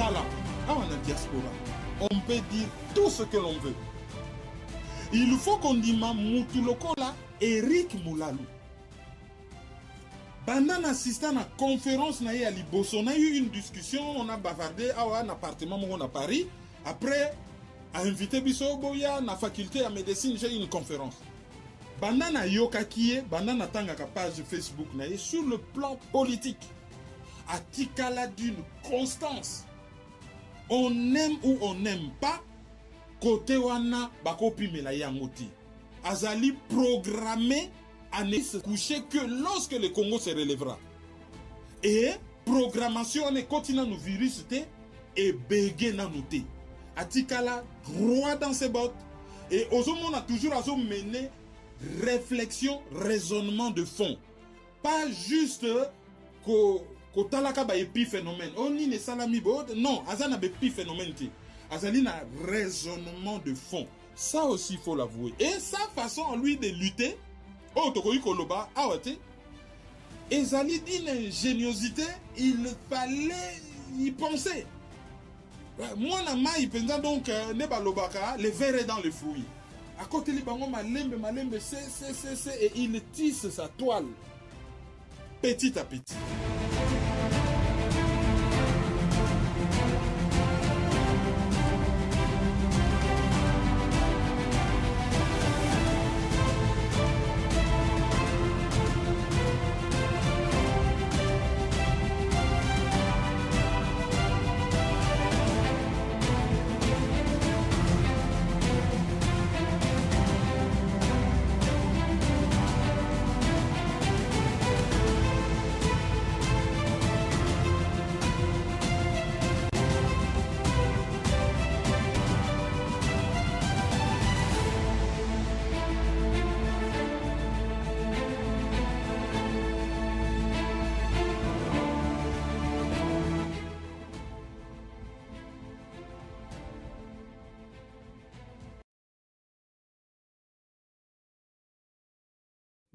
talent. Ah, on a diaspora. On peut dire tout ce que l'on veut. Il faut qu'on dise Moutulokola Eric Moulalou. Pendant assistant à la conférence à Liboso, on a eu une discussion, on a bavardé à un appartement à Paris. Après, à invité Bisso Boya, à la faculté de médecine, j'ai eu une conférence. Pendant à Yokakie, pendant à Tanga page Facebook, sur le plan politique, à Tikala d'une constance. On aime ou on n'aime pas, côté wana bakopi melaya ngoti. Azali programmé à ne se coucher que lorsque le Congo se relèvera. Et programmation est continue nous virus et bégué na nous. Atikala droit dans ses bottes. Et aux hommes on a toujours mené réflexion, raisonnement de fond. Pas juste que talaka ba épiphénomène. On n'y ne salami bod. Non, azana ba épiphénomène. Azali na raisonnement de fond. Ça aussi, il faut l'avouer. Et sa façon, lui, de lutter, Ezali d'une ingéniosité, il fallait y penser. Moi, il pense donc, le verre est dans le fruit. À côté, il malembe, et il tisse sa toile petit à petit.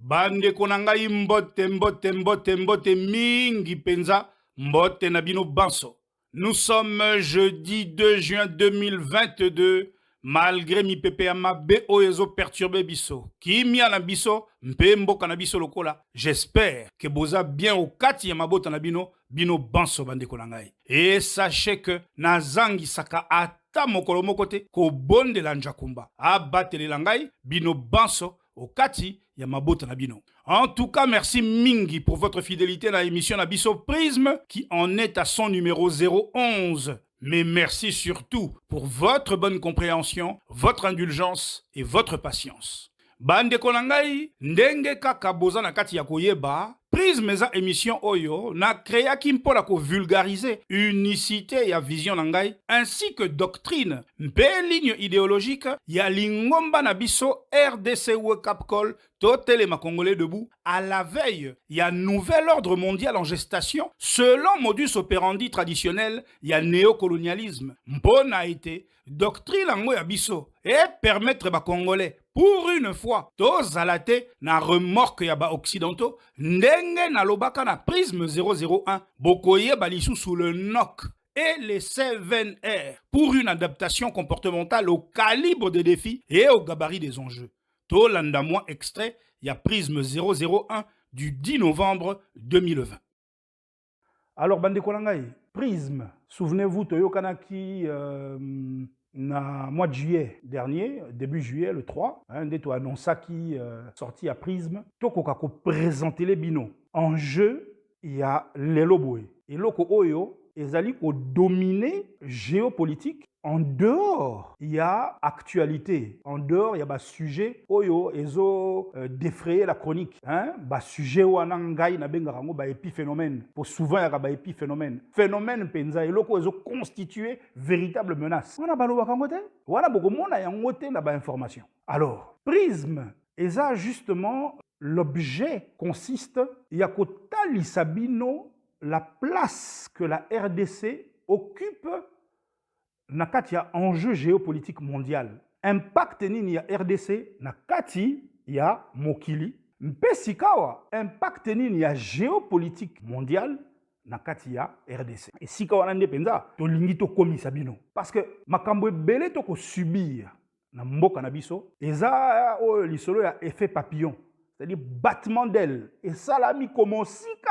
Bande konangai mbote mingi penza mbote nabino banso. Nous sommes jeudi 2 juin 2022. Malgré mi pepe ama be oezo perturbé biso. Ki mi ana biso mpe mboka na biso lokola. J'espère que boza bien au kati ya mabota na bino banso bande konangai. Et sachez que nazangi saka ata mokolo mokote ko bonde la njakumba. Abatele langai bino banso au kati ya mabota na bino. En tout cas, merci mingi pour votre fidélité dans l'émission Nabiso Prisme qui en est à son numéro 011. Mais merci surtout pour votre bonne compréhension, votre indulgence et votre patience. Bande konangai, ndenge kaka boza na kati ya koyeba, Prisme eza émission oyo na créaki mpola ko vulgariser unicité ya vision nangai ainsi que doctrine mpe ligne idéologique ya lingomba na biso RDC Wake Up Call totelema Congolais debout à la veille ya nouvel ordre mondial en gestation selon modus operandi traditionnel ya néocolonialisme mpona été doctrine yango ya biso et permettre ba Congolais pour une fois tozalate na remorque ya ba occidentaux ndenge na lobaka na prisme 001 bokoye balisu sous le NOC et les 7R pour une adaptation comportementale au calibre des défis et au gabarit des enjeux. Tolanda moi extrait ya prisme 001 du 10 novembre 2020. Alors bande kolangai, prisme, souvenez-vous toyokanaki na mois de juillet dernier, début juillet, le 3, Ndeto Anonsaki sorti à Prisme, Tokoka ko présenter les binos. En jeu, il y a l'Eloboué. Et loko oyo, ezali ko dominer géopolitique. En dehors, il y a actualité. En dehors, il y a des sujets oyo ezo défrayer la chronique. Ba sujet wanangai na benga rango ba épiphénomène. Pour souvent il y a ba épiphénomène. Phénomène penza eloko ezo constituer véritable menace. Wana balo bakangote? Wana boko mona yangote na ba information. Alors, prisme eza justement l'objet consiste ya kotali sabino la place que la RDC occupe na kati ya enjeu géopolitique mondial. Impact nini ya RDC na kati ya mokili. Mpe sikawa, impact nini ya géopolitique mondial na kati ya RDC. Et si ka wana nde penza to lingi to komisa bino parce que makambo ebele to ko subir na mboka na biso eza o lisolo ya effet papillon, c'est-à-dire battement d'aile et salami comme sika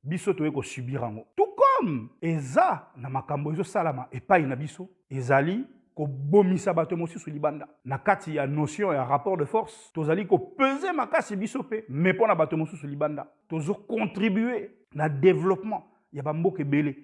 biso to ko subir ango. Tout comme eza na makambo ezo salama epai na biso ezali ko bomisa bato mosusu libanda na kati ya notion ya rapport de force tozali ko peser makasi biso pe mais pona bato mosusu libanda tozo contribuer na développement ya bamboka ebele.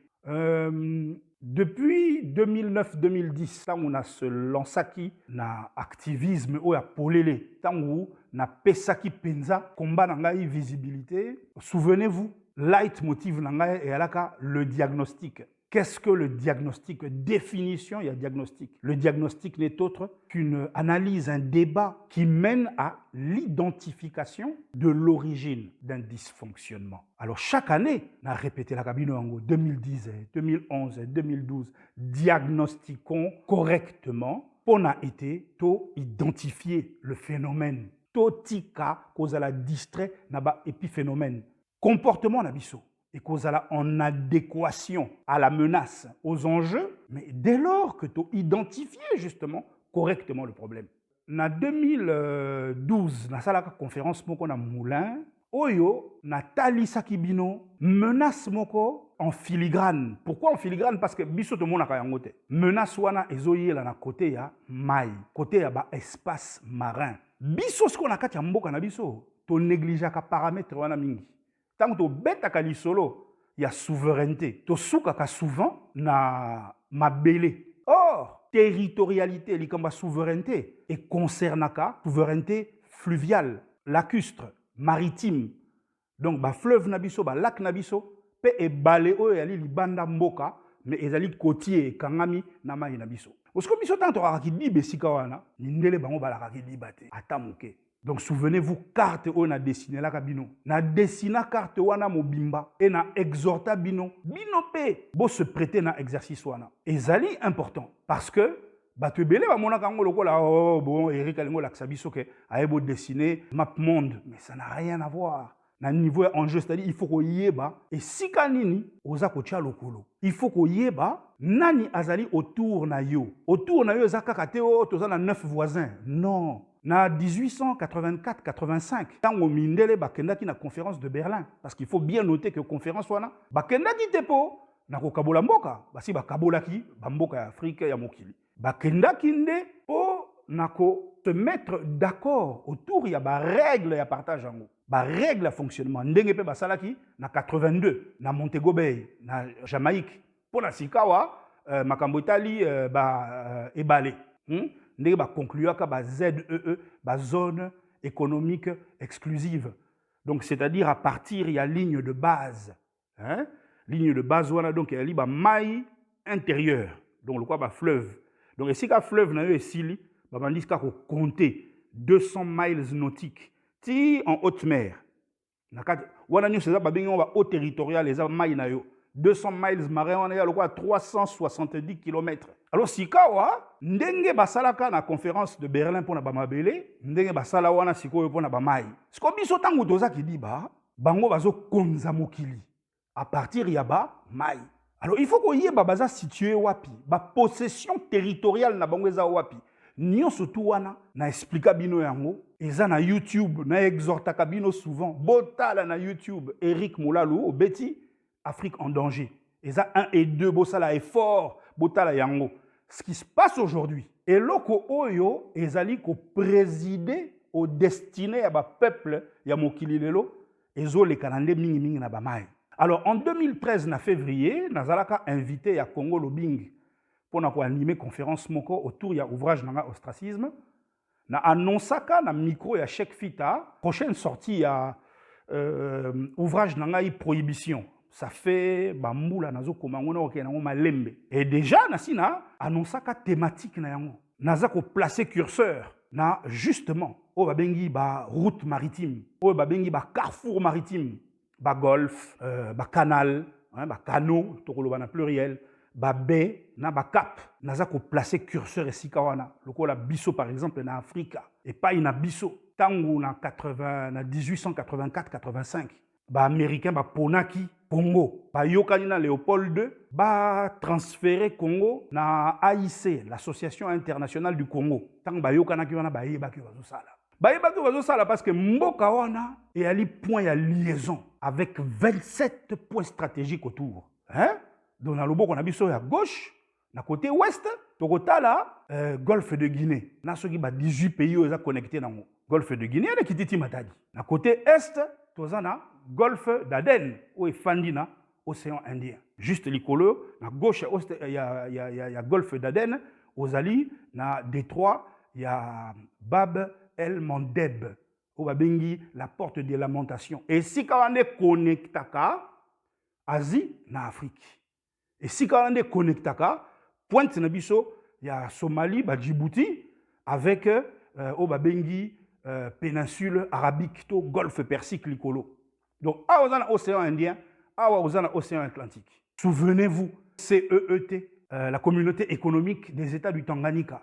Depuis 2009-2010 tango na se lansaki na activisme oyo ya polele tango na pesaki penza combat na ngai visibilité, souvenez-vous leitmotiv na ngai eyalaka le diagnostic. Qu'est-ce que le diagnostic? Définition, il y a diagnostic. Le diagnostic n'est autre qu'une analyse, un débat qui mène à l'identification de l'origine d'un dysfonctionnement. Alors chaque année, on a répété la cabine en 2010, 2011, 2012, diagnostiquons correctement pour a été to identifier le phénomène. To tika cause la distrait naba épiphénomène. Comportement nabiso. Et qu'on a en adéquation à la menace, aux enjeux, mais dès lors que tu as identifié justement correctement le problème. En 2012, dans la conférence moko na Moulin, Oyo, Nathalie Sakibino, menace moko en filigrane. Pourquoi en filigrane? Parce que biso to mona kayangote. Menace wana ezoye la na côté ya mai, côté ya ba espace marin. Biso ce qu'on a kati ya mboka na biso, to négligeaka paramètre wana mingi. Tant que tu bêta lisolo, il y a souveraineté. Tu soukaka souvent na mabele. Or, territorialité, likamba souveraineté, et concernaka souveraineté fluviale, lacustre, maritime. Donc, ba fleuve nabiso, ba lac nabiso, pe e baleo yali libanda mboka, mais ezali côtier kangami na mai nabiso. Parce que biso tanto akaki di besika wana, ndele bango balaka di bate, atamuke. Donc souvenez-vous, carte on a dessiné la cabino. Na dessina carte wana mobimba et na exhorta bino. Bino pe bo se prêter na exercice wana. Et zali important parce que bato belé ba mona kango lokola oh bon Eric Alingo laksabiso ke aebo dessiner map monde, mais ça n'a rien à voir. Na niveau enjeu, c'est-à-dire il faut ko yeba et si kanini oza ko tia lokolo. Il faut ko yeba nani azali autour na yo. Autour na yo zakaka te o toza na 9 voisins. Non. Na 1884-85, quand on mindele bakendaki na conférence de Berlin, parce qu'il faut bien noter que conférence wana bakendaki tepo na ko kabola mboka, basi bakabolaki bamboka ya Afrique ya mokili. Bakendaki nde po na ko se mettre d'accord autour ya ba règle ya partage yango. Ba règle ya fonctionnement ndenge pe basalaki na 82 na Montego Bay na Jamaïque. Po na sikawa makambo itali ebale. Ndenge ba concluaka ba ZEE, ba zone économique exclusive. Donc c'est-à-dire à partir il y a ligne de base, hein? Ligne de base wana donc il y a li ba mai intérieur. Donc le quoi ba fleuve. Donc ici ka fleuve na yo esili, ba bandika ko compter 200 miles nautiques ti en haute mer. Na kat wana nyo c'est ça ba bengi ba haut territorial les mai na yo. 200 miles marin, on est à 370 km. Alors, si kawa, ndenge basalaka na conférence de Berlin pour na bamabele, ndenge basala wana sikoyo pour na bamai. Sko biso tango toza ki di ba, bango bazo konza mokili. À partir ya ba mai. Alors, il faut qu'on y ait baza situé wapi, ba possession territoriale na bango eza wapi. Nyon surtout wana na explica bino yango, eza na YouTube, na exhortaka bino souvent, botala na YouTube, Eric Moulalu, obeti Afrique en danger. Et ça, 1 et 2, Bossala est fort, Botala Yango. Ce qui se passe aujourd'hui, et loko oyo, ezali ko présider au destiné à ba peuple, ya mokili lelo, ezo le kanande mingi mingi na ba mai. Alors, en 2013, na février, nazalaka invité à Congo Lobing pour na ko animer conférence moko autour ya ouvrage nanga ostracisme. Na annonsaka na micro ya Cheikh Fita, prochaine sortie ya ouvrage nanga prohibition. Ça fait bamboula nazo komangona okenango malembe. Et déjà nasina annonsaka thématique na yango. Naza ko placer curseur na justement o babengi ba route maritime, o babengi ba carrefour maritime, ba golfe, ba canal, hein, ba canot, tokoloba na pluriel, ba baie na ba cap. Naza ko placer curseur esika wana. Lokola biso par exemple na Afrika et pas ina biso tango na 1884-85. Ba américain ba ponaki Congo, bayokani na Léopold II, ba transférer Congo na AIC, l'Association internationale du Congo. Tant bayokana ki wana bayebaki bazosala. Bayebaki bazosala parce que mboka wana et ali point ya liaison avec 27 points stratégiques autour. Hein? Donc na loboko na biso ya gauche, na côté ouest, tokotala Golfe de Guinée. Na soki ba 18 pays oza connectés nango. Golfe de Guinée na kititi matadi. Na côté est, tozana Golfe d'Aden ou Fandina, océan Indien. Juste likolo, na gauche il y a Golfe d'Aden, ozali na détroit il y a Bab el Mandeb, ou babengi la porte des lamentations. Et si kawande connectaka Asie na Afrique. Et si kawande connectaka pointe na biso il y a Somalie, Djibouti avec au babengi péninsule arabique to golfe persique likolo. Donc, à l'océan Indien, à l'océan Atlantique. Souvenez-vous, CEET, la communauté économique des États du Tanganyika.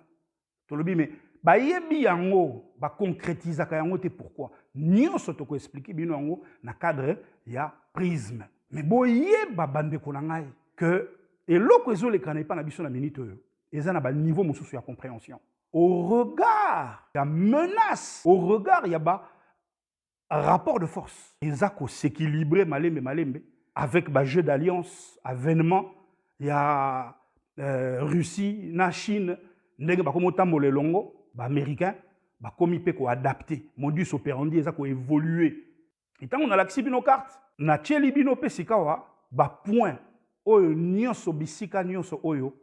Tolobi, mais, bayebi yango, ba concrétisa ka yango te pourquoi. Nyonso toko expliquer bino yango na cadre ya prisme. Mais boye ba bande konangai que eloko ezo le kanai pa na biso na minute yo. Eza na ba niveau mosusu ya compréhension. Au regard, il y a menace. Au regard, il y a rapport de force. Ils ont s'équilibrer malembe avec le jeu d'alliance, avènement. Il y a Russie, la Chine, les Américains, comme ils adapter. Modus operandi, ils ont évolué. Et quand on a l'accès à nos cartes, on a bino pesikawa, point, nyonso bisika nyonso oyo,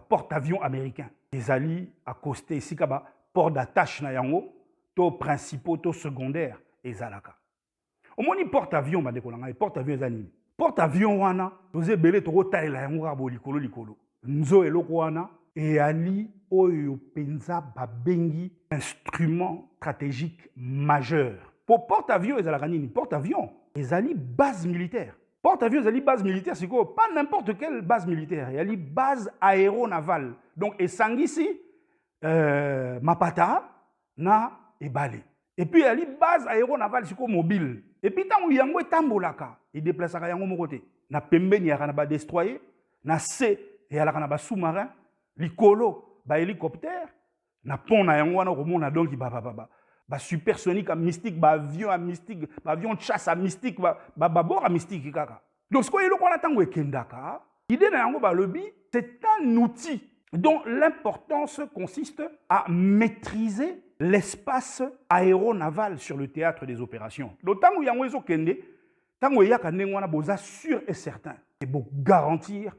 porte-avions américain. Les alliés accostés ici, port d'attache na yango, to principaux, to secondaires, et zalaka. Au moins, porte-avions, porte-avions zanini. Porte-avions wana, nous belé to taille la yango rabo likolo. Nzo eloko wana, et ali oyo penza babengi instrument stratégique majeur. Pour porte-avions, et zalaka nini, porte-avions, et ali base militaire. Porte-avions, il y a base militaire, c'est quoi? Pas n'importe quelle base militaire. Il y a une base aéronavale. Donc, et Sangisi, Mapata, na Ebale. Et puis, il y a une base aéronavale, c'est quoi? Mobile. Et puis, tant qu'il y a un tambolaka, il déplace à mon côté. Na Pembe, il y a un destroyer. Na C, il y a un sous-marin. L'Ikolo, un hélicoptère. Na pont, na yango, na romo, na donc, supersonique à mystique, avion à mystique, avion de chasse à mystique, bord à mystique. Donc, ce qu'on a tango kendaka, l'idée d'un lobby, c'est un outil dont l'importance consiste à maîtriser l'espace aéronaval sur le théâtre des opérations. Donc, tango yango ezo kende, tango yaka nengwana boza sûr et certain, et pour garantir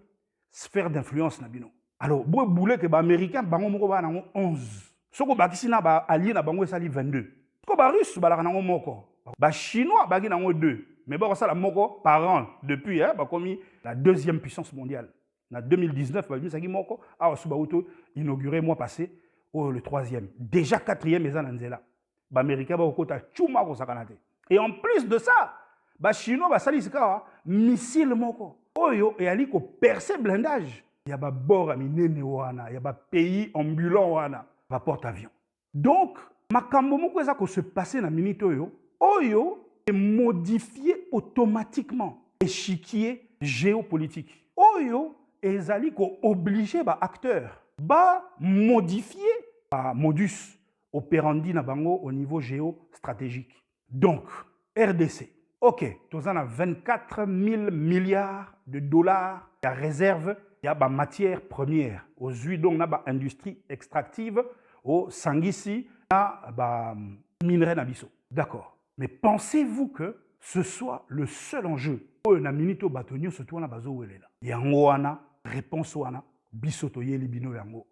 sphère d'influence nabino. Alors, bo boule que ba américain bango moko ba nango 11. Soko bakisi na ba allié na bango esali 22. Ko ba russe balaka nango moko. Ba chinois bagi nango 2. Mais ba sala moko par an depuis ba komi la deuxième puissance mondiale. En 2019 ba misaki moko a suba auto inauguré mois passé le troisième. Déjà quatrième eza na nzela. Ba américain ba okota chuma ko sakanate. Et en plus de ça, ba chinois ba sali sika missile moko. Oyo e ali ko percer blindage. Il y a ba bord a minene wana, il y a ba pays ambulant wana. Porte-avions. Donc, makambo moko eza ko se passer na minute oyo est modifié automatiquement échiquier géopolitique. Oyo ezali ko obligé ba acteur ba modifier ba modus operandi na bango au niveau géostratégique. Donc, RDC. OK, tozana 24 000 milliards de dollars de réserve, il y a ba matière première, aux huiles donc na ba industrie extractive au Sangisi, na minerai nabiso. D'accord. Mais pensez-vous que ce soit le seul enjeu? Na minito batonio surtout na bazo welela. Yango wana, réponse wana, biso toyeli bino yango.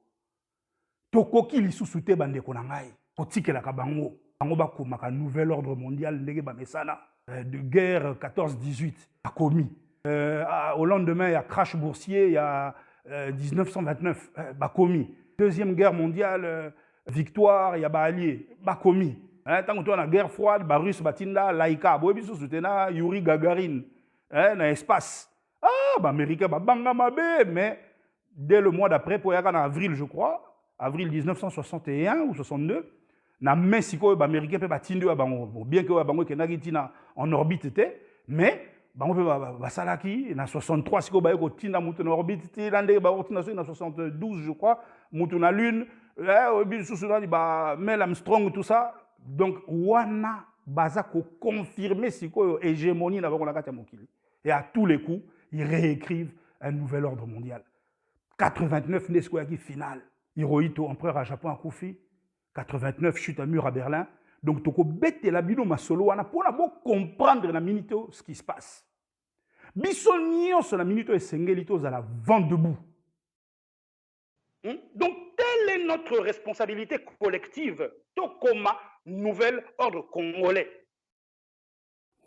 Tokoki lisusu te bande ko na ngai. Kotikela ka bango. Bango bakomaka nouvel ordre mondial ndenge ba mesana de guerre 14-18 a commis. Au lendemain, il y a crash boursier, il y a 1929, Bakomi. Deuxième guerre mondiale, victoire, il y a allié, Bakomi. Tant que tu as la guerre froide, Russe, Batinda, Laïka, Boebiso, Soutena, Yuri Gagarin, dans l'espace. Ah, Américain, Banga Mabe, mais dès le mois d'après, pour y en avril, je crois, avril 1961 ou 62, na Mexico, Américain, bien que Bango en orbite était, mais bango pe basalaki na 63 siko baye kotinda mutu na orbite ti na ndenge bakotinda soki na 72 je crois mutu na lune bisusu nani ba Neil Armstrong tout ça donc wana baza ko confirmer sikoyo hégémonie na bango na kati ya mokili et à tous les coups ils réécrivent un nouvel ordre mondial 89 nde sikoyo yaki finale Hirohito empereur à Japon akufi 89 chute à mur à Berlin. Donc, toko bete la bino masolo wana pour na bo comprendre na minute ce qui se passe. Biso nyonso na minute esengeli toza la vent debout. Donc, telle est notre responsabilité collective. Tokoma nouvel ordre congolais.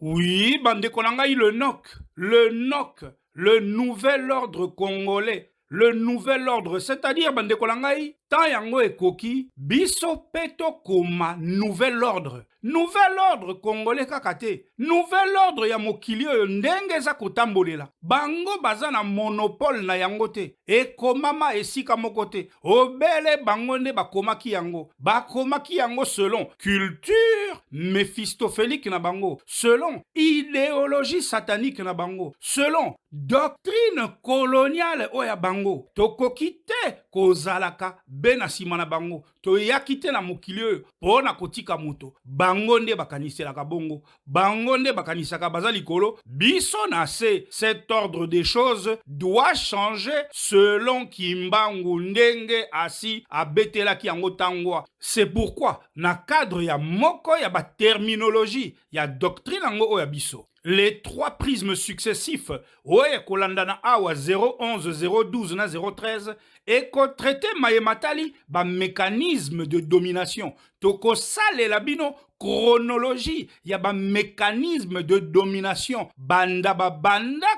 Oui, bande konangai le NOC, le nouvel ordre congolais. Le nouvel ordre, c'est-à-dire, bande kolangai, ta yango ekoki, biso peto koma nouvel ordre. Nouvel ordre congolais kakate. Nouvel ordre ya mokili oyo ndenge za kotambolela. Bango baza na monopole na yango te. Ekomama esika moko te. Obele bango nde bakomaki yango. Bakomaki yango selon culture méphistophélique na bango. Selon idéologie satanique na bango. Selon doctrine coloniale oya bango. Tokoki te kozalaka bena sima na bango. Toyaki te na mokili oyo pona kotika moto. Bango nde bakaniselaka bongo. Bango nde bakanisaka baza likolo. Biso na se, cet ordre des choses doit changer selon Kimbangu ndenge asi abetelaki yango tangwa. C'est pourquoi na cadre ya moko ya ba terminologie ya doctrine yango oya biso. Les trois prismes successifs, oye kolandana awa 011, 012 na 013, et ko traité mayematali ba mécanisme de domination. Toko sale la bino chronologie, ya ba mécanisme de domination. Banda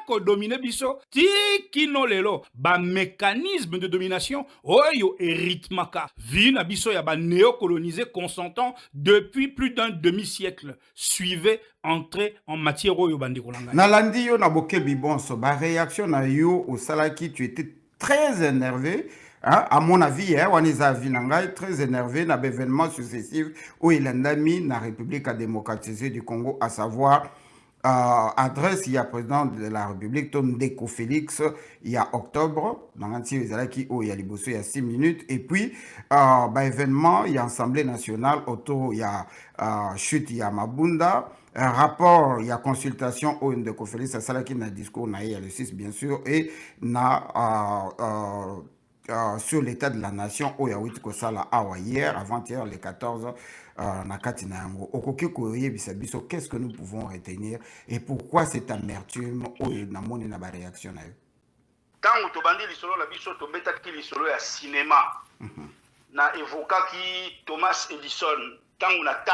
ko domine biso, tikino lelo, ba mécanisme de domination, oyo eritmaka. Vina biso ya ba néocolonisé consentant depuis plus d'un demi-siècle. Suivez entrer en matière oyo bandi kolanga. Nalandi yo na boke bibonso, ba réaction na yo au salaki, tu étais très énervé. Hein, à mon avis, très énervé dans l'événement successif où il a mis la République démocratisée du Congo, à savoir adresse, il y a président de la République, Ndeko Félix, il y a octobre, dans l'anti-Zalaki, où il y a il y a 6 minutes, et puis, événement, il y a Assemblée nationale, autour, il y a chute, il y a Mabunda, un rapport, il y a consultation au Ndeko Félix, c'est ça qui n'a discours, il y a le 6, bien sûr, et sur l'état de la nation, où il y a eu hier, avant-hier, les 14, qu'est-ce que nous pouvons retenir et pourquoi cette amertume où il y a une réaction? Tant que tu as dit que tu as cinéma, na évoqué Thomas Edison, tant que tu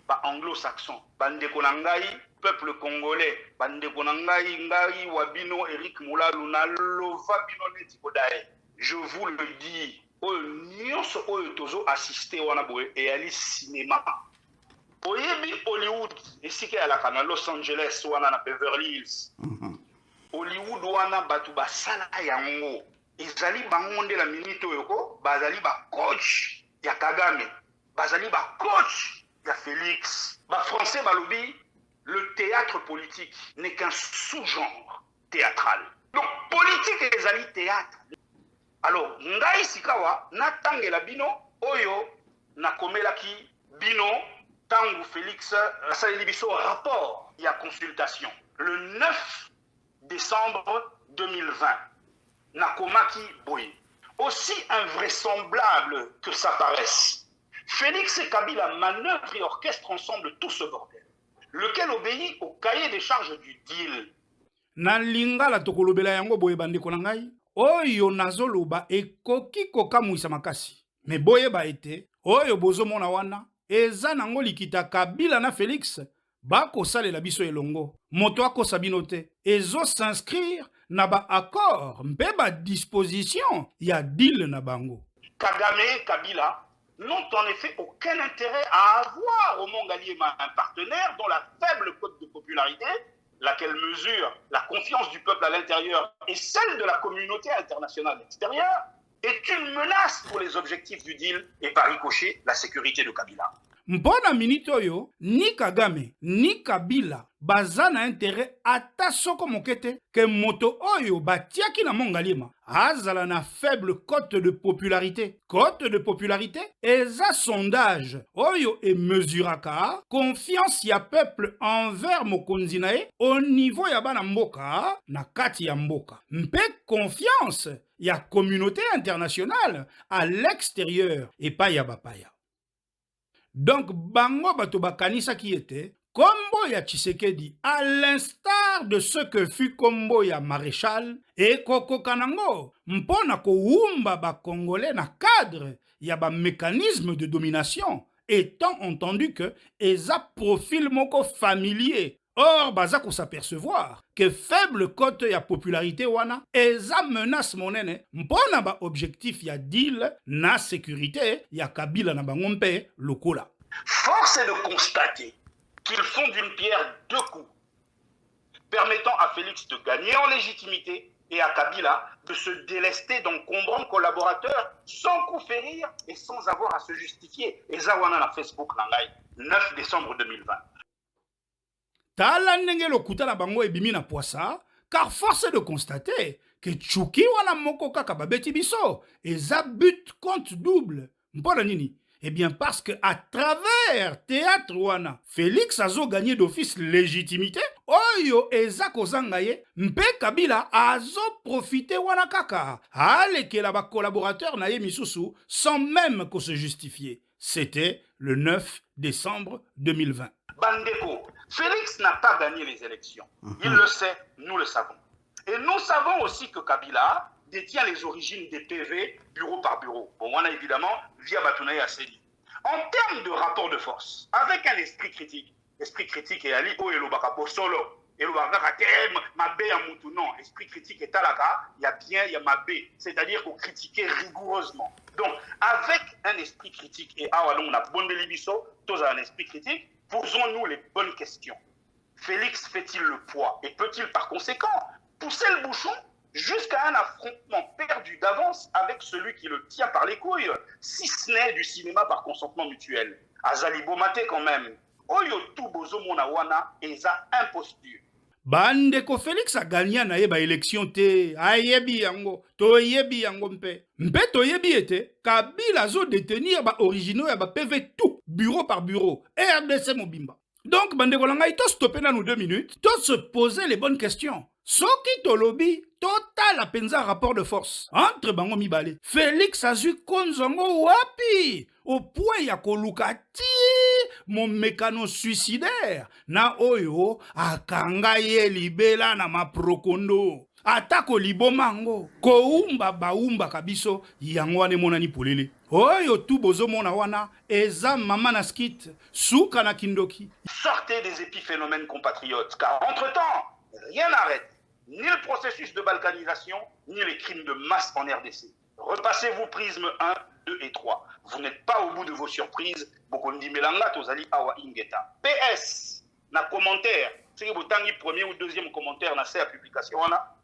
as anglo-saxon, bande konangai, peuple congolais, bande konangai, ngai, wabino, Eric Moula, Luna, Lova, bino, netikodae. Je vous le dis, nyonso oyo tozo assister wana boye et ali cinéma. Oyebi Hollywood, ici à la kana Los Angeles wana na Beverly Hills. Hollywood wana batu basala yango. Ezali bangonde la minute oyo bazali ba coach ya Kagame, bazali ba coach ya Félix. Ba français balobi, le théâtre politique n'est qu'un sous-genre théâtral. Donc politique ezali théâtre. Alors, ngai sikawa na tangela bino oyo na komelaki bino tangu Félix asaleli biso rapport ya consultation le 9 décembre 2020 na komaki boye. Aussi invraisemblable que ça paraisse, Félix et Kabila manœuvrent et orchestrent ensemble tout ce bordel, lequel obéit au cahier des charges du deal. Na lingala tokolobela yango boye bandeko na ngai. Oyo nazoloba ekoki kokamwisa makasi. Me boye ba ete, oyo bozomona wana, eza nango likita Kabila na Félix, bako salela biso elongo. Moto akosa bino te, ezo s'inscrire na ba accord, mpe ba disposition ya deal na bango. Kagame et Kabila n'ont en effet aucun intérêt à avoir au Mongaliema un partenaire dont la faible cote de popularité, laquelle mesure la confiance du peuple à l'intérieur et celle de la communauté internationale extérieure, est une menace pour les objectifs du deal et par ricochet la sécurité de Kabila. mpona minute oyo ni Kagame ni Kabila baza na intérêt ata soko mokete ke moto oyo batiaki na mongalima azala na faible cote de popularité. Cote de popularité eza sondage oyo emesuraka confiance ya peuple envers mokonzi na ye au niveau ya bana mboka na kati ya mboka, mpe confiance ya communauté internationale à l'extérieur epai ya bapaya. Donc bango bato bakanisa ki ete kombo ya Tshisekedi, à l'instar de ce que fut kombo ya Maréchal, et kokokanango mpona koumba ba Congolais na cadre ya ba mécanisme de domination, étant entendu que eza profil moko familier. Or, baza ko s'apercevoir que faible cote ya popularité wana eza menace monene mpona ba objectif ya deal na sécurité ya Kabila na bango mpe lokola. Force est de constater qu'ils font d'une pierre deux coups, permettant à Félix de gagner en légitimité et à Kabila de se délester d'encombrants collaborateurs sans coup férir et sans avoir à se justifier. Et Zawana na Facebook Langai, 9 décembre 2020. Tala ndenge lokuta na bango ebimi na poisa, car force est de constater que Tchuki wana moko kaka babeti biso eza but compte double. Mpona nini? Eh bien parce que à travers théâtre wana, Félix azo gagné d'office légitimité, oyo eza kozanga ye, mpe Kabila azo profité wana kaka, alekela ba collaborateur na ye misusu sans même qu'on se justifier. C'était le 9 décembre 2020. Bandeko, Félix n'a pas gagné les élections. Il le sait, nous le savons. Et nous savons aussi que Kabila détient les origines des PV bureau par bureau. Bon, on a évidemment via Batounaï Asseli. En termes de rapport de force, avec un esprit critique et Ali O Elobaka Solo, Elobaka Mabé Amoutou, non, esprit critique et Talaka, il y a bien, il y a Mabé, c'est-à-dire qu'on critiquait rigoureusement. Donc, avec un esprit critique et Awalon, on a bon Libiso, tous un esprit critique, posons-nous les bonnes questions. Félix fait-il le poids et peut-il par conséquent pousser le bouchon jusqu'à un affrontement perdu d'avance avec celui qui le tient par les couilles, si ce n'est du cinéma par consentement mutuel. Azali Bomate quand même. Oyo tout bozo monawana eza imposture. Bandeko Félix a gagné na yeba élection te, ayebi yango, to yebi yango mpe. Mpe to yebi ete, Kabila zo détenir ba originaux ya ba PV tout, bureau par bureau, RDC Mobimba. Donc, bandeko langai, to stopper dans nous 2 minutes, to se poser les bonnes questions. Soki to lobby, total apenza rapport de force. Entre bango mibale, Félix azui konzongo wapi, au point ya kolukati, mon mécano suicidaire, na oyo, akanga ye libela na maprokondo. Atako libomango, koumba baumba kabiso, yango wane monani polele. Oyo tu bozo mona wana, eza mama na skit, souka na kindoki. Sortez des épiphénomènes compatriotes, car entre-temps, rien n'arrête. Ni le processus de balkanisation, ni les crimes de masse en RDC. Repassez-vous prisme 1, 2 et 3. Vous n'êtes pas au bout de vos surprises. Bokondi Melanga, Tozali Awa Ingeta. PS, na commentaire. C'est que vous tangi premier ou deuxième commentaire na la publication.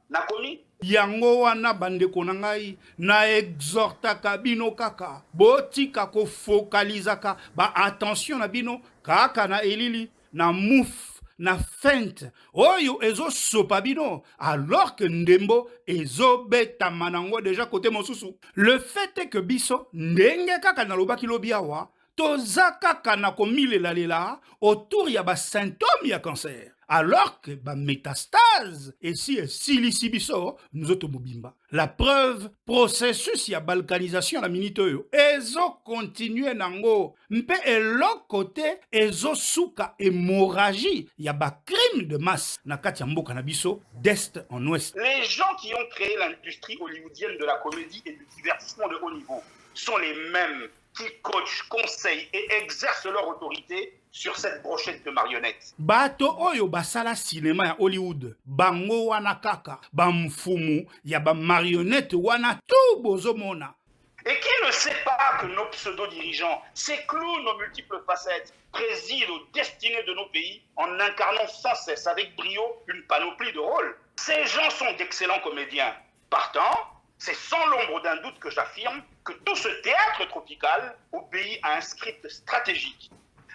Na komi. Yango wana bandeko na ngai na exhortaka bino kaka botika ko focalisaka ba attention na bino kaka na elili na mouf na feinte oyo ezo sopa bino alors que ndembo ezo beta manango déjà côté mosusu. Le fait est que biso ndenge kaka na lobaki lobiawa toza kaka na komilela lela autour ya ba symptômes ya cancer. Alors que ba métastase et si silisi biso nous autres mobimba. La preuve processus ya balkanisation la minute oyo ezo continue nango mpe eloko côté ezo suka hémorragie ya ba crime de masse na kati ya mboka na biso d'est en ouest. Les gens qui ont créé l'industrie hollywoodienne de la comédie et du divertissement de haut niveau sont les mêmes qui coachent, conseillent et exercent leur autorité sur cette brochette de marionnettes. Bato oyo basala cinéma ya Hollywood, bango wana kaka, bamfumu ya ba marionnette wana tout bozomona. Et qui ne sait pas que nos pseudo-dirigeants, ces clowns aux multiples facettes, président aux destinées de nos pays en incarnant sans cesse avec brio une panoplie de rôles. Ces gens sont d'excellents comédiens. Partant, c'est sans l'ombre d'un doute que j'affirme que tout ce théâtre tropical obéit à un script stratégique.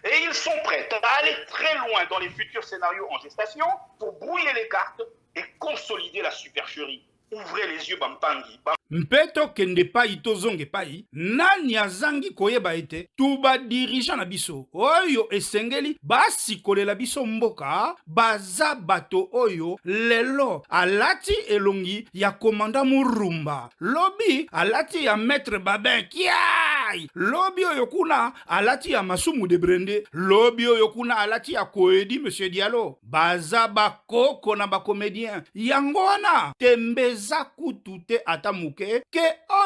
Et ils sont prêts à aller très loin dans les futurs scénarios en gestation pour brouiller les cartes et consolider la supercherie. Ouvrez les yeux, Bampangi. Mpeto kende pai tozonge pai nani azangi koyeba ete tuba dirija na biso oyo esengeli basikolela biso mboka baza bato oyo lelo alati elongi ya komanda Murumba lobi alati ya maître Babin Kiai lobi oyo kuna alati ya Masumu de Brende lobi oyo kuna alati ya Koedi Monsieur Diallo baza bakoko na bakomedien yango wana tembeza kutute atamuke ke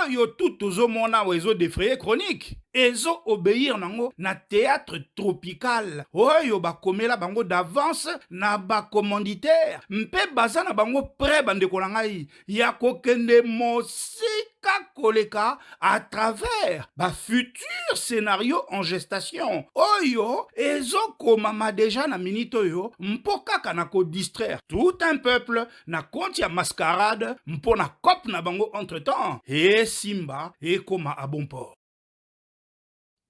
oyo tout tozomona wezo défrayer chronique ezo obéir nango na théâtre tropical oyo bakomela bango d'avance na bacommanditaire mpe baza na bango prêt bandeko na ngai ya kokende mosika koleka à travers futur scénario en gestation oyo ezokomama deja na minute oyo mpo kaka na kodistraire tout un peuple na konti ya mascarade mpo na cop na bango entre temps et simba ekoma à bon port.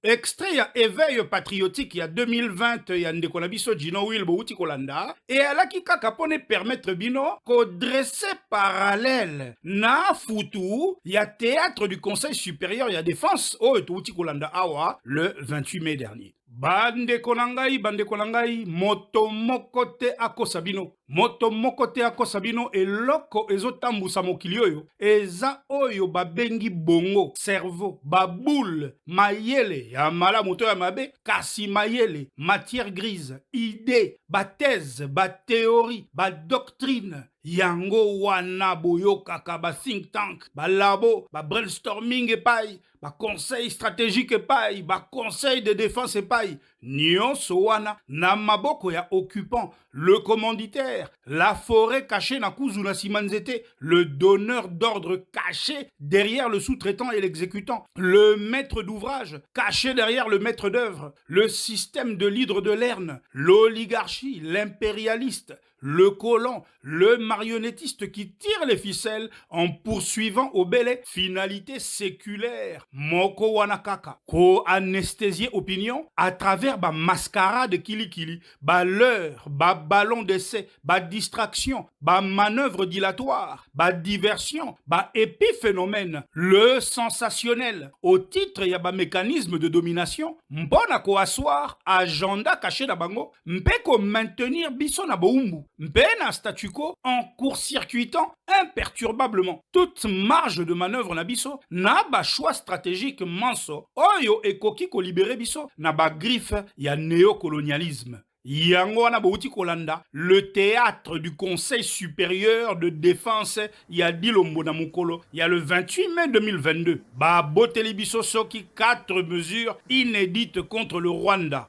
Extrait ya éveil patriotique ya 2020 ya ndeko na biso Gino Will Bouti Kolanda et alaki kaka pone permettre bino ko dresser parallèle na futu ya théâtre du Conseil supérieur ya défense o Bouti Kolanda awa le 28 mai dernier. Bande konangai, moto moko te akosabino. Moto moko te akosabino eloko ezotambusa mokili oyo. Eza oyo babengi bongo, cerveau, baboule, mayele, ya mala moto ya mabe, kasi mayele, matière grise, idée, thèse, théorie, doctrine. Yango wana boyokaka think tank, labo, brainstorming epai, conseil stratégique epai, conseil de défense epai. Nyonso wana na maboko ya occupant, le commanditaire, la forêt cachée na kuzuna simanzete, le donneur d'ordre caché derrière le sous-traitant et l'exécutant, le maître d'ouvrage caché derrière le maître d'œuvre, le système de l'hydre de Lerne, l'oligarchie, l'impérialiste, le colon, le marionnettiste qui tire les ficelles en poursuivant au belé finalité séculaire. Moko wanakaka, ko anesthésier opinion à travers ba mascarade kili, ba leurre, ba ballon d'essai, ba distraction, ba manœuvre dilatoire, ba diversion, ba épiphénomène, le sensationnel. Au titre ya ba mécanisme de domination, mpona ko asseoir agenda caché na bango, mpeko maintenir biso na boumbu. Mpe statu quo en court-circuitant imperturbablement toute marge de manœuvre na biso na ba choix stratégique manso oyo ekoki ko libérer biso na ba griffe ya néocolonialisme. Yango wana bouti kolanda le théâtre du Conseil supérieur de défense ya dilombo na mukolo ya le 28 mai 2022 ba boteli biso soki 4 mesures inédites contre le Rwanda.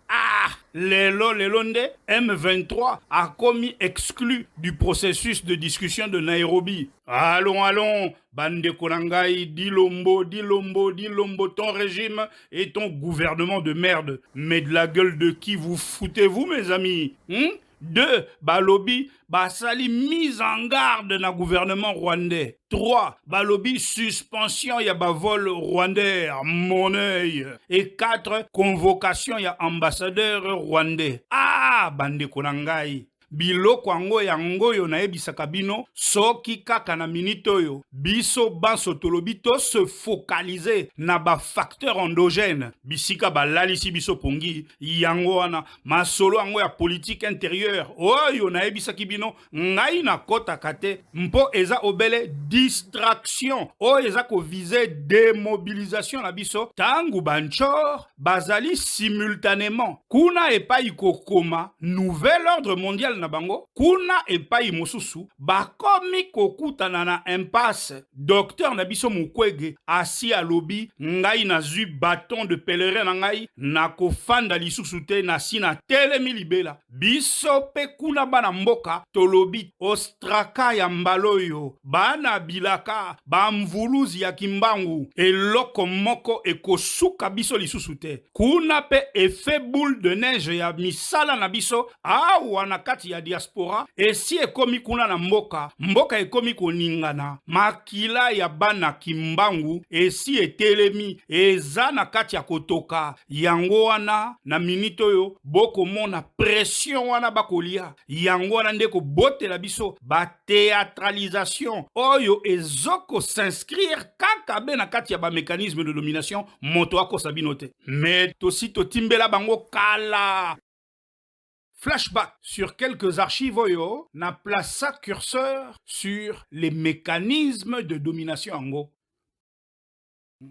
Lelonde, M23 a commis exclu du processus de discussion de Nairobi. Allons, bande konangai, dilombo, ton régime et ton gouvernement de merde. Mais de la gueule de qui vous foutez-vous, mes amis? 2. Balobi, basali mise en garde na gouvernement rwandais. 3. Balobi, suspension ya vol rwandais, mon œil. Et 4. Convocation ya ambassadeur rwandais. Bande konangai. Biloko ango yango yo naebisaka bino soki kaka na minute oyo biso banso tolobi to se focaliser na ba facteur endogène bisika balalisi biso pongi yango wana masolo ango ya politique intérieure oyo naebisaki bino ngai na kota kate mpo eza obele distraction oyo eza ko viser démobilisation na biso tangu banchor bazali simultanément kuna epai kokoma nouvel ordre mondial na bango kuna epai mosusu bakomi kokutana na impasse. Docteur na biso Mukwege asi alobi ngai nazwi bâton de pèlerin na ngai na kofanda lisusu te na sina telemi libela biso pe kuna bana mboka tolobi ostraka ya mbaloyo bana bilaka bamvuluzi ya kimbangu eloko moko ekosuka biso lisusu te kuna pe effet boule de neige ya misala na biso awa na kati kati ya diaspora esi ekomi kuna na mboka mboka ekomi koningana makila ya bana kimbangu esi etelemi eza na kati ya kotoka yango wana na minute oyo bokomona pression wana bakolia yango wana ndeko botela biso ba théâtralisation oyo ezoko s'inscrire kaka be na kati ya ba mécanisme de domination moto akosa bino te mais tosi totimbela bango kala. Flashback sur quelques archives oyo na plaça curseur sur les mécanismes de domination ango.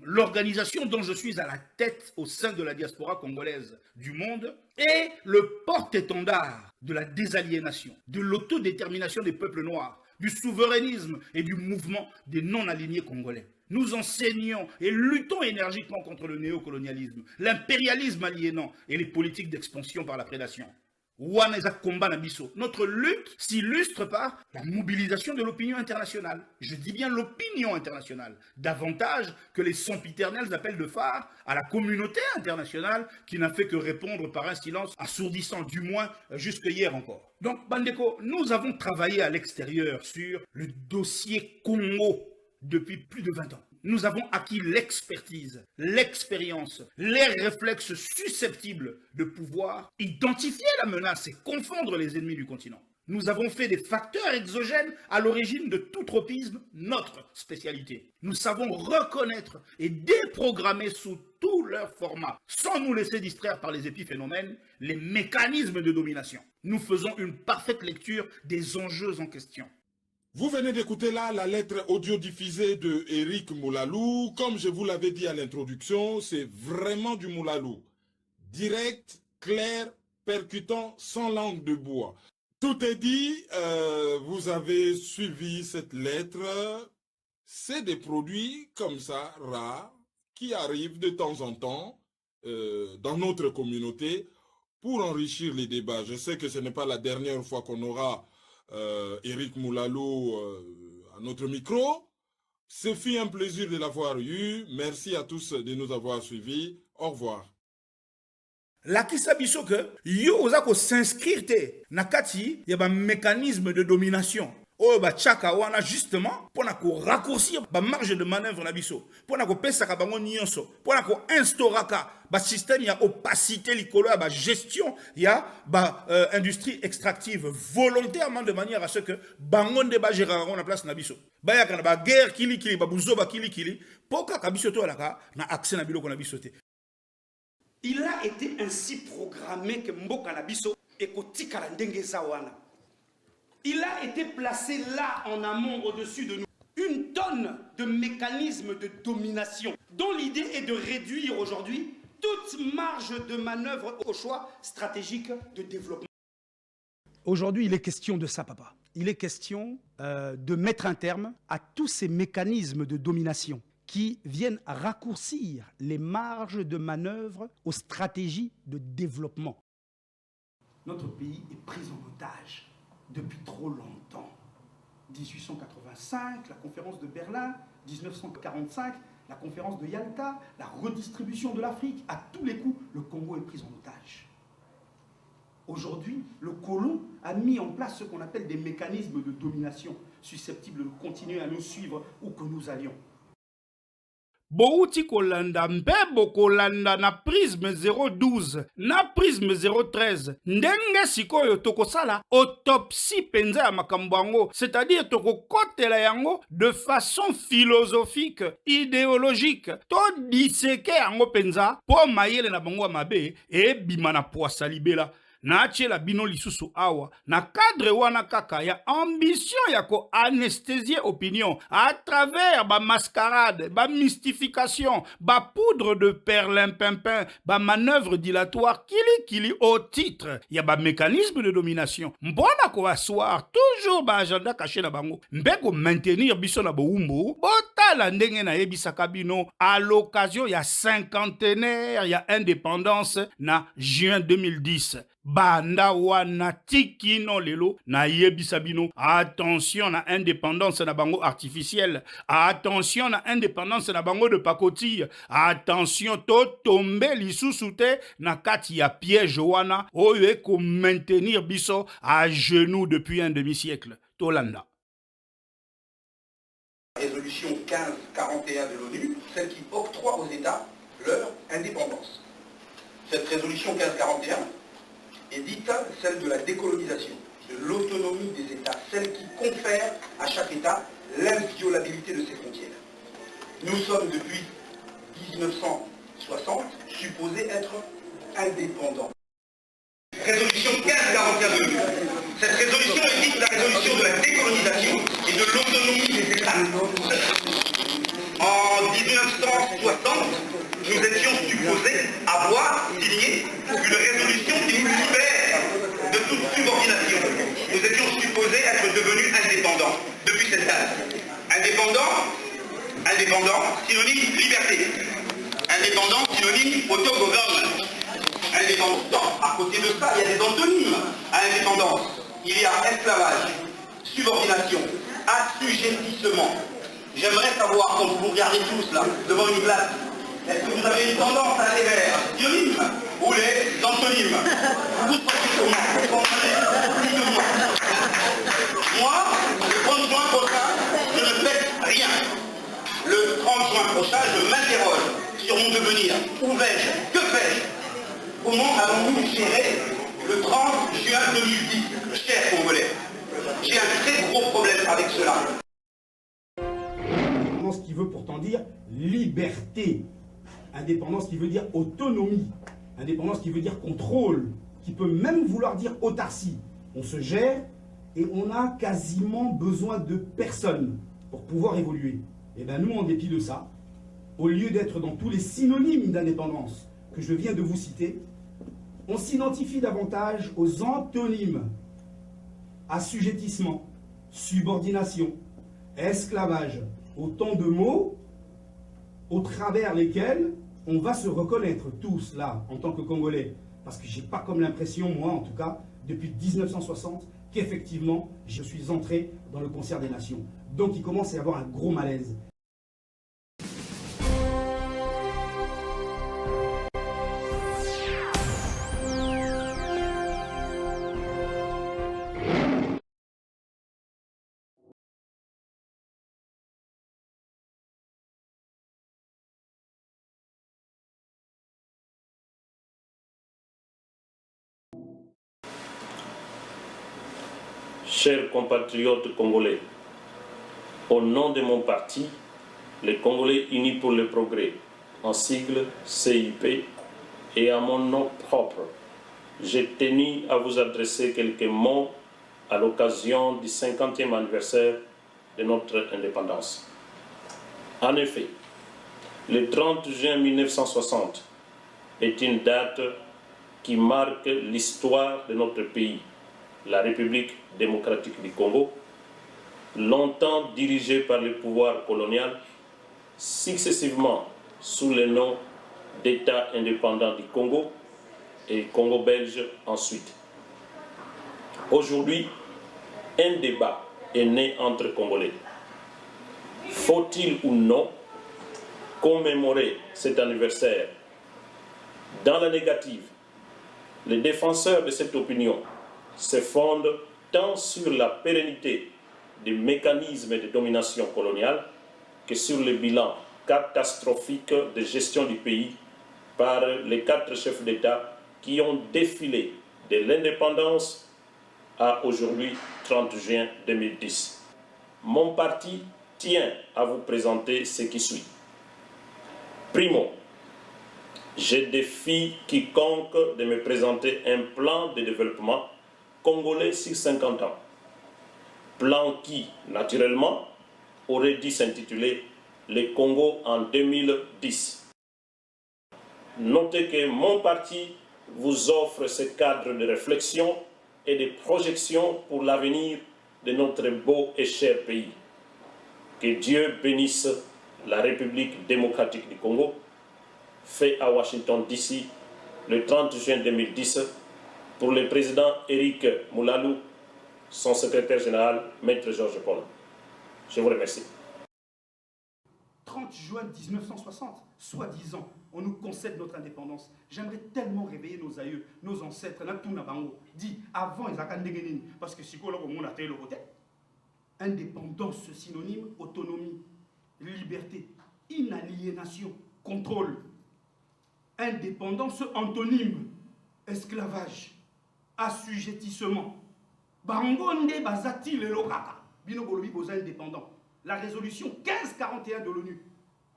L'organisation dont je suis à la tête au sein de la diaspora congolaise du monde est le porte-étendard de la désaliénation, de l'autodétermination des peuples noirs, du souverainisme et du mouvement des non-alignés congolais. Nous enseignons et luttons énergiquement contre le néocolonialisme, l'impérialisme aliénant et les politiques d'expansion par la prédation. Notre lutte s'illustre par la mobilisation de l'opinion internationale. Je dis bien l'opinion internationale, davantage que les sempiternels appels de phare à la communauté internationale qui n'a fait que répondre par un silence assourdissant, du moins jusque hier encore. Donc, Bandeko, nous avons travaillé à l'extérieur sur le dossier Congo depuis plus de 20 ans. Nous avons acquis l'expertise, l'expérience, les réflexes susceptibles de pouvoir identifier la menace et confondre les ennemis du continent. Nous avons fait des facteurs exogènes à l'origine de tout tropisme notre spécialité. Nous savons reconnaître et déprogrammer sous tous leurs formats, sans nous laisser distraire par les épiphénomènes, les mécanismes de domination. Nous faisons une parfaite lecture des enjeux en question. Vous venez d'écouter là la lettre audio diffusée de Éric Moulalou. Comme je vous l'avais dit à l'introduction, c'est vraiment du Moulalou. Direct, clair, percutant, sans langue de bois. Tout est dit, vous avez suivi cette lettre. C'est des produits comme ça, rares, qui arrivent de temps en temps dans notre communauté pour enrichir les débats. Je sais que ce n'est pas la dernière fois qu'on aura Éric Moulalou à notre micro. Ce fut un plaisir de l'avoir eu. Merci à tous de nous avoir suivis. Au revoir. La biso que yo ozako s'inscrire te na kati ya ba mécanisme de domination. Oyo ba chaka wana justement pona ko raccourcir ba marge de manœuvre na biso. Pona ko pesa ka bango nyonso. Pona ko instauraka ba système ya opacité likolo ya ba gestion ya ba industrie extractive volontairement de manière à ce que bango nde ba gérer na place na biso. Ba ya kana ba guerre kili kili ba buzoba kili kili poka ka biso to alaka na accès na biloko na biso te. Il a été ainsi programmé que Mboka Nabiso et Kotika Ndenge Zawana. Il a été placé là en amont au-dessus de nous. Une tonne de mécanismes de domination dont l'idée est de réduire aujourd'hui toute marge de manœuvre au choix stratégique de développement. Aujourd'hui, il est question de ça, papa. Il est question de mettre un terme à tous ces mécanismes de domination qui viennent raccourcir les marges de manœuvre aux stratégies de développement. Notre pays est pris en otage depuis trop longtemps. 1885, la conférence de Berlin, 1945, la conférence de Yalta, la redistribution de l'Afrique, à tous les coups, le Congo est pris en otage. Aujourd'hui, le colon a mis en place ce qu'on appelle des mécanismes de domination susceptibles de continuer à nous suivre où que nous allions. Bouti kolanda mbebo kolanda na prisme 012 na prisme 013 ndenge sikoyo tokosala autopsie penza ya makambo yango, c'est-à-dire tokokotela yango de façon philosophique, idéologique, to diseke yango penza po mayele na bango mabe e bima na poisa libela. Na la bino lisusu awa na cadre wana kaka ya ambition ya ko anesthésier opinion à travers ba mascarade, ba mystification, ba poudre de perlimpinpin, ba manœuvre dilatoire kili kili au titre ya ba mécanisme de domination. Mbona ko asseoir toujours ba agenda caché na bango. Mbeko maintenir biso na boumbo botala ndenge na yebisaka bino à l'occasion ya cinquantenaire ya indépendance na juin 2010. banda wana tikino lelo na yebisa bino attention na indépendance na bango artificielle, attention na indépendance na bango de pacotille, attention to tombe lisusu te na kati ya piège wana oyo eko maintenir biso à genoux depuis un demi-siècle. Tolanda. Résolution 1541 de l'ONU, celle qui octroie aux États leur indépendance. Cette résolution 1541 est dite celle de la décolonisation, de l'autonomie des États, celle qui confère à chaque État l'inviolabilité de ses frontières. Nous sommes depuis 1960 supposés être indépendants. Résolution 1541 de l'ONU. Cette résolution est dite la résolution de la décolonisation et de l'autonomie des États. En 1960, nous étions supposés avoir signé une résolution qui nous libère de toute subordination. Nous étions supposés être devenus indépendants depuis cette date. Indépendant, synonyme liberté. Indépendant, synonyme autogouvernement. Indépendant, à côté de ça, il y a des antonymes à indépendance. Il y a esclavage, subordination, assujettissement. J'aimerais savoir, quand vous regardez tous là, devant une glace, est-ce que vous avez une tendance à aller vers les synonymes ou les antonymes? Vous moi, le 30 juin prochain, je ne fais rien. Le 30 juin prochain, je m'interroge sur mon devenir. Où vais-je? Que fais-je? Comment allons-nous gérer le 30 juin 2010, chers Congolais? J'ai un très gros problème avec cela. Indépendance qui veut pourtant dire liberté. Indépendance qui veut dire autonomie. Indépendance qui veut dire contrôle. Qui peut même vouloir dire autarcie. On se gère et on a quasiment besoin de personne pour pouvoir évoluer. Et bien nous, en dépit de ça, au lieu d'être dans tous les synonymes d'indépendance que je viens de vous citer, on s'identifie davantage aux antonymes: assujettissement, subordination, esclavage, autant de mots au travers lesquels on va se reconnaître tous là en tant que Congolais. Parce que j'ai pas comme l'impression, moi en tout cas, depuis 1960, qu'effectivement je suis entré dans le concert des nations. Donc il commence à y avoir un gros malaise. Chers compatriotes congolais, au nom de mon parti, les Congolais Unis pour le Progrès, en sigle CIP, et à mon nom propre, j'ai tenu à vous adresser quelques mots à l'occasion du 50e anniversaire de notre indépendance. En effet, le 30 juin 1960 est une date qui marque l'histoire de notre pays, la République démocratique du Congo, longtemps dirigée par le pouvoir colonial, successivement sous le nom d'État indépendant du Congo et Congo belge ensuite. Aujourd'hui, un débat est né entre Congolais. Faut-il ou non commémorer cet anniversaire? Dans la négative, les défenseurs de cette opinion se fondent tant sur la pérennité des mécanismes de domination coloniale que sur le bilan catastrophique de gestion du pays par les 4 chefs d'État qui ont défilé de l'indépendance à aujourd'hui 30 juin 2010. Mon parti tient à vous présenter ce qui suit. Primo, je défie quiconque de me présenter un plan de développement congolais sur 50 ans. Plan qui, naturellement, aurait dû s'intituler « Le Congo en 2010 ». Notez que mon parti vous offre ce cadre de réflexion et de projection pour l'avenir de notre beau et cher pays. Que Dieu bénisse la République démocratique du Congo, fait à Washington DC le 30 juin 2010, pour le président Éric Moulalou, son secrétaire général, Maître Georges Paul. Je vous remercie. 30 juin 1960, soi-disant, on nous concède notre indépendance. J'aimerais tellement réveiller nos aïeux, nos ancêtres, dit avant ils ont parce que si on a été le côté. Indépendance synonyme autonomie, liberté, inaliénation, contrôle. Indépendance antonyme, esclavage, assujettissement. Bangonde bazati le lokaka. Bino bolobi boza indépendant. La résolution 1541 de l'ONU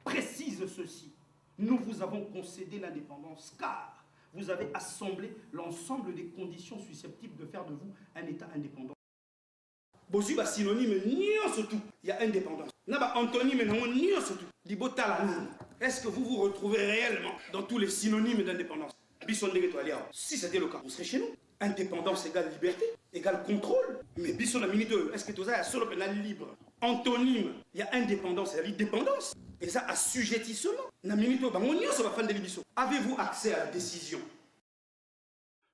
précise ceci. Nous vous avons concédé l'indépendance car vous avez assemblé l'ensemble des conditions susceptibles de faire de vous un État indépendant. Bozu ba synonyme nio surtout. Il y a indépendance. Naba antonyme non nio surtout. Libota la nani. Est-ce que vous vous retrouvez réellement dans tous les synonymes d'indépendance? Si c'était le cas, vous serez chez nous. Indépendance égale liberté, égale contrôle. Mais Bisson la minute, est-ce que tout ça est solo pénal libre? Antonyme, il y a indépendance et dépendance. Et ça, assujettissement. La minute, avez-vous accès à la décision?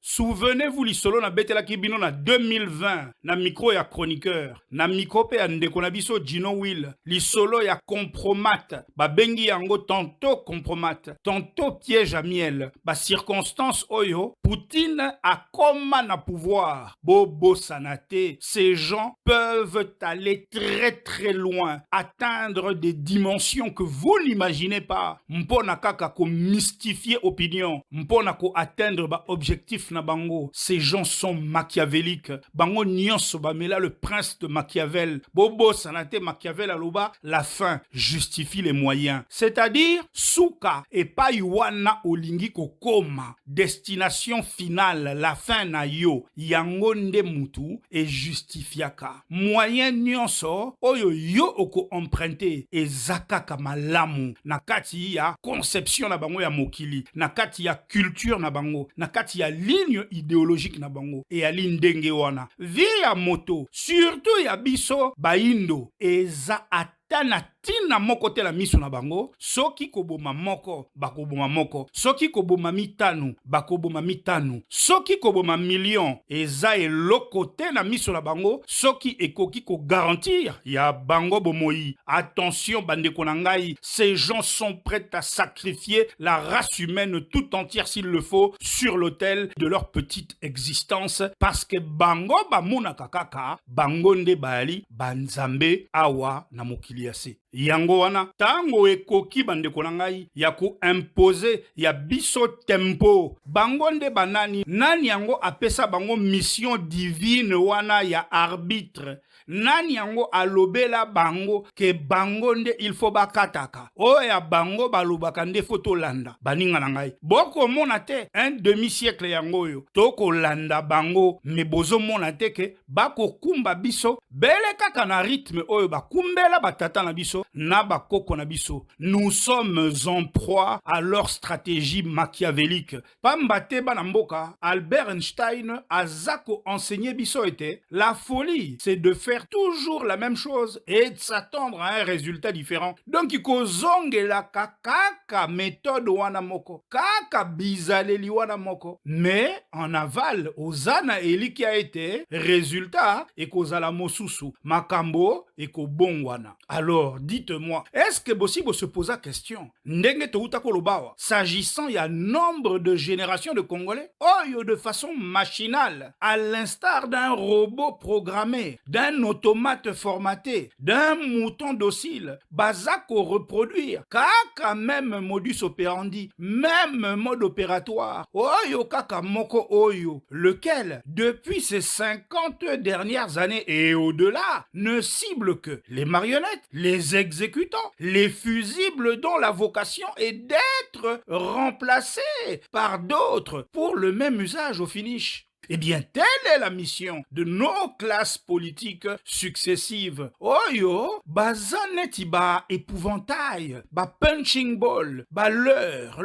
Souvenez-vous l'isolo na betela kibino na 2020 na micro ya chroniqueur na micro pe ya ndeko na biso Gino Will l'isolo ya compromat ba bengi yango tantôt compromat tantôt piège à miel ba circonstance oyo Poutine a comme na pouvoir bobo sanate. Ces gens peuvent aller très très loin, atteindre des dimensions que vous n'imaginez pas. Mpona kaka ko mystifier opinion, mpona ko atteindre ba objectif na bango. Ces gens sont machiavéliques. Bango nyonso bamela le prince de Machiavel. Bobo sanate Machiavel aloba, la fin justifie les moyens. C'est-à-dire suka et pas yuana olingi kokoma. Destination finale, la fin na yo. Yango nde mutu et justifiaka. Moyen nyonso oyo yo oko emprunté ezakaka malamu. Nakati ya conception na bango ya mokili. Nakati ya culture na bango. Nakati ya ligne idéologique na bango. E ya lindenge wana. Via moto. Surtout ya biso baindo. Eza atana tina moko te la miso na bango. Soki koboma moko, bakoboma moko. Soki koboma mitanu, bakoboma mitanu. Soki koboma million, eza eloko te na miso na bango. Soki ekoki ko garantir, ya bango bomoi. Attention bandeko na ngai, ces gens sont prêts à sacrifier la race humaine tout entière s'il le faut sur l'autel de leur petite existence parce que bango bamuna kakaka, bango nde bali banzambe awa na mokili yase. Yango wana tango ekoki bandeko na ngai ya ko imposer ya biso tempo bango nde banani nani yango apesa bango mission divine wana ya arbitre nani yango alobela bango ke bango nde il faut bakataka oya bango balobaka nde foto landa baninga na ngai boko mona te un demi-siècle yango yo toko landa bango me bozo mona te ke bako kumba biso bele kaka na rythme oyo bakumbela batata na biso na bakoko na biso. Nous sommes en proie à leur stratégie machiavélique. Pambate banamboka, Albert Einstein a zako enseigné biso ete la folie, c'est de faire toujours la même chose et de s'attendre à un résultat différent. Donc iko zongela kaka méthode wana moko, kaka bizaleli wana moko. Mais en aval, ozana eli qui a été résultat et kozala mosusu, makambo et ko bongwana. Alors dites-moi, est-ce que possible se poser la question ndenge touta kolobawa s'agissant il y a nombre de générations de Congolais oyo de façon machinale à l'instar d'un robot programmé, d'un automate formaté, d'un mouton docile, bazako reproduire kaka même modus operandi, même mode opératoire oyo kaka moko oyo lequel depuis ces 50 dernières années et au-delà ne cible que les marionnettes, les exécutants, les fusibles dont la vocation est d'être remplacés par d'autres pour le même usage au finish. Eh bien, telle est la mission de nos classes politiques successives. Oyo, bazaneti ba épouvantail, ba punching ball, ba leur,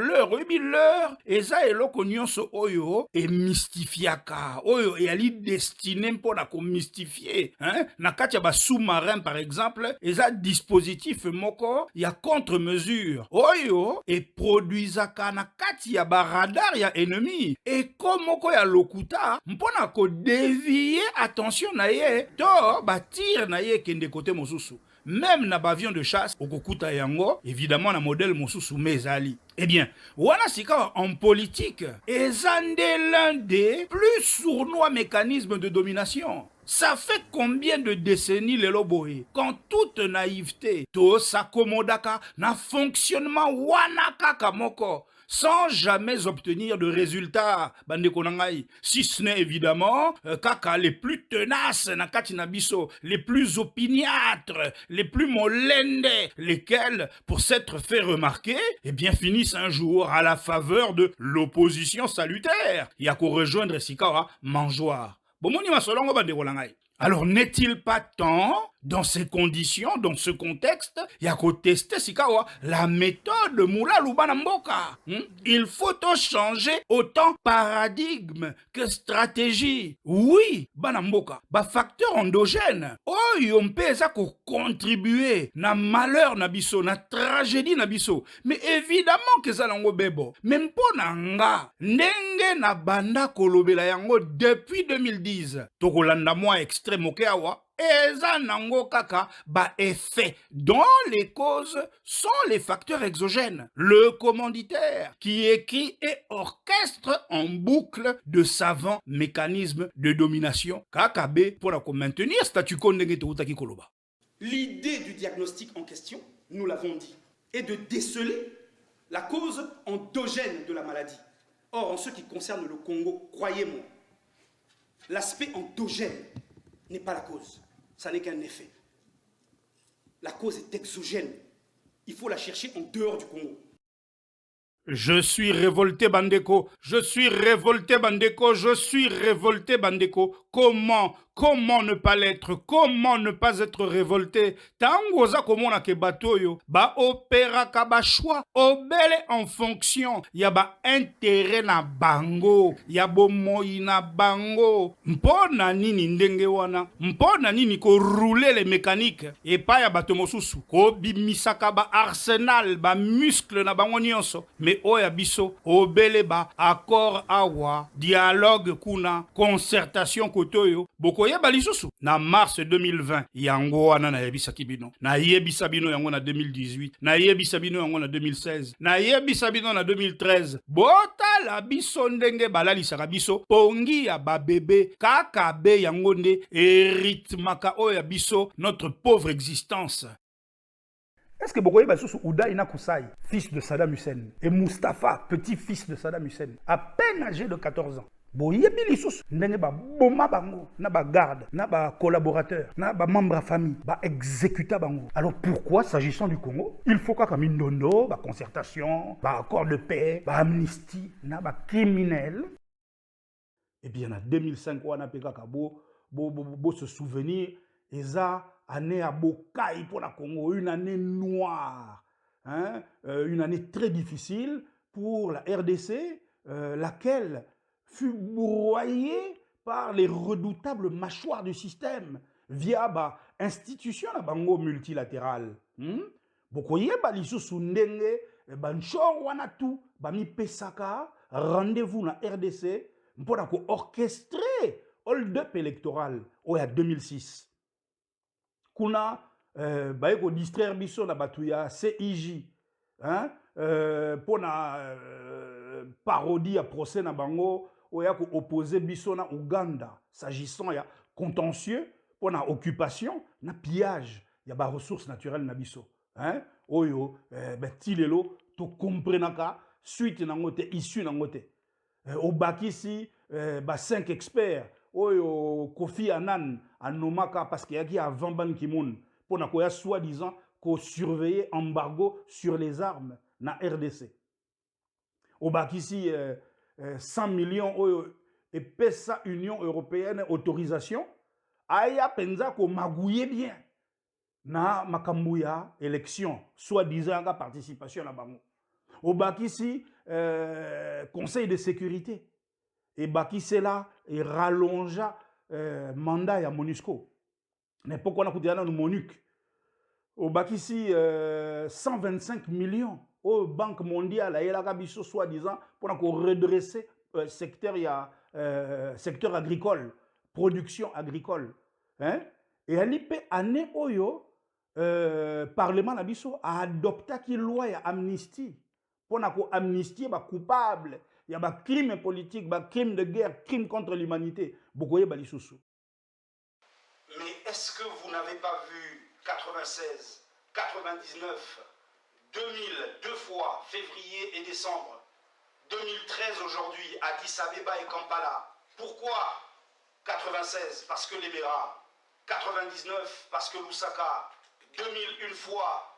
eza eloko nyonso oyo, et mystifiaka. Oyo, et ali destiné pour la mystifier. Nakati ba sous-marin, par exemple, eza dispositif moko, ya contre-mesure. Oyo, et produisaka nakati ya ba radar ya ennemi. Et komoko ya lokuta, ça mpona ko dévier attention na ye to batir na ye kende côté mosusu. Même na avion de chasse okokuta yango évidemment na modèle mosusu mezali. Eh bien, wana sika en politique ezande l'un des plus sournois mécanismes de domination. Ça fait combien de décennies les loboé quand toute naïveté to s'accommodaka na fonctionnement wanaka kamoko sans jamais obtenir de résultats, bande konangai, si ce n'est évidemment kaka les plus tenaces na kati na biso, les plus opiniâtres, les plus molende, lesquels, pour s'être fait remarquer, eh bien finissent un jour à la faveur de l'opposition salutaire. Yako rejoindre sikawa mangeoire. Bomoni masolongo bande konangai. Alors n'est-il pas temps, dans ces conditions, dans ce contexte, il y a qu'à tester la méthode Moula Lubana Mboka. Il faut changer autant paradigme que stratégie. Oui, Banamboka, facteur endogène. Oh, on peut contribuer na malheur nabiso, na tragédie nabiso. Mais évidemment que ça l'ango bebo. Même pour nanga, ndenge na banda kolobela yango depuis 2010. Tokolanda moi extrême okeawa. Eza nango kaka ba effet dont les causes sont les facteurs exogènes. Le commanditaire qui écrit et orchestre en boucle de savants mécanismes de domination. Kakabe pour maintenir statu quo ndenge toutaki koloba. L'idée du diagnostic en question, nous l'avons dit, est de déceler la cause endogène de la maladie. Or, en ce qui concerne le Congo, croyez-moi, l'aspect endogène n'est pas la cause. Ça n'est qu'un effet. La cause est exogène. Il faut la chercher en dehors du Congo. Je suis révolté, Bandeko. Je suis révolté, Bandeko. Je suis révolté, Bandeko. Comment ne pas l'être? Comment ne pas être révolté? Tango za komona ke batoyo ba opéra ka ba choix obele en fonction ya ba intérêt na bango ya bomoi na bango mpona nini ndenge wana mpona nini ko rouler les mécaniques et pas ya bato mosusu ko bimisaka ba arsenal ba muscle na bango nyonso mais oya biso obele ba accord awa dialogue kuna concertation kotoyo boko yeba lisusu na mars 2020 yango wana na yebisa kibino na yebisa bino yango na 2018 na yebisa bino yango na 2016 na yebisa bino na 2013 bota la biso ndenge balalisaka biso pongi ya babebe kaka be yango nde eritmaka oya biso notre pauvre existence. Est-ce que Bokoye Bassoussou Ouda Ina Koussaï, fils de Saddam Hussein, et Mustapha, petit-fils de Saddam Hussein, à peine âgé de 14 ans, Boyebi Lissous, n'enge ba boma bango, na ba garde, na ba collaborateur, na ba membre famille, ba exécuta bango. Alors pourquoi, s'agissant du Congo, il faut qu'à Mindondo, ba concertation, ba accord de paix, ba amnistie, na ba criminel? Eh bien, en 2005, on a peka bo se souvenir, et ça, année à Bokaï pour la Congo, une année noire, hein? Une année très difficile pour la RDC, laquelle fut broyée par les redoutables mâchoires du système via ba institution la bango multilatérale. Bokoye ba lisusu ndenge ba nchor wana tout ba mi pesaka rendez-vous na RDC pour ko orchestrer hold-up électoral au 2006. Kuna baeko distraire biso na batuya CIJ hein pour na parodie à procès na bango oya ko opposer biso na Ouganda s'agissant ya contentieux pour na occupation na pillage ya ba ressources naturelles na biso hein oyo tilelo to comprenaka suite na ngote issue na ngote obakisi ba 5 experts Oyo Kofi Annan anomaka parce qu'il y a qui avant Ban Ki-moon pour na koya soi-disant ko surveiller embargo sur les armes na RDC. Obakisi 100 millions oyo et pesa Union européenne autorisation aya penza ko magouiller bien na makambuya élection soi-disant ka participation na bango. Obakisi Conseil de sécurité. Et Baki cela et rallongea mandat ya MONUSCO. Mais pourquoi on a coûté dans MONUC? Au Baki si 125 millions au Banque mondiale et la Gabiso soi-disant pour redresser secteur agricole, production agricole. Hein? Et alipe année oyo, Parlement na biso a adopté une loi ya amnistie. Pour ko amnistier ba coupable, il y a ba crime politique, ba crime de guerre, crime contre l'humanité. Bokoye ba lisusu. Mais est-ce que vous n'avez pas vu 96, 99, 2000, deux fois, février et décembre, 2013 aujourd'hui, Addis Abeba et Kampala. Pourquoi 96? Parce que Libéra. 99 parce que Lusaka. 2000 une fois,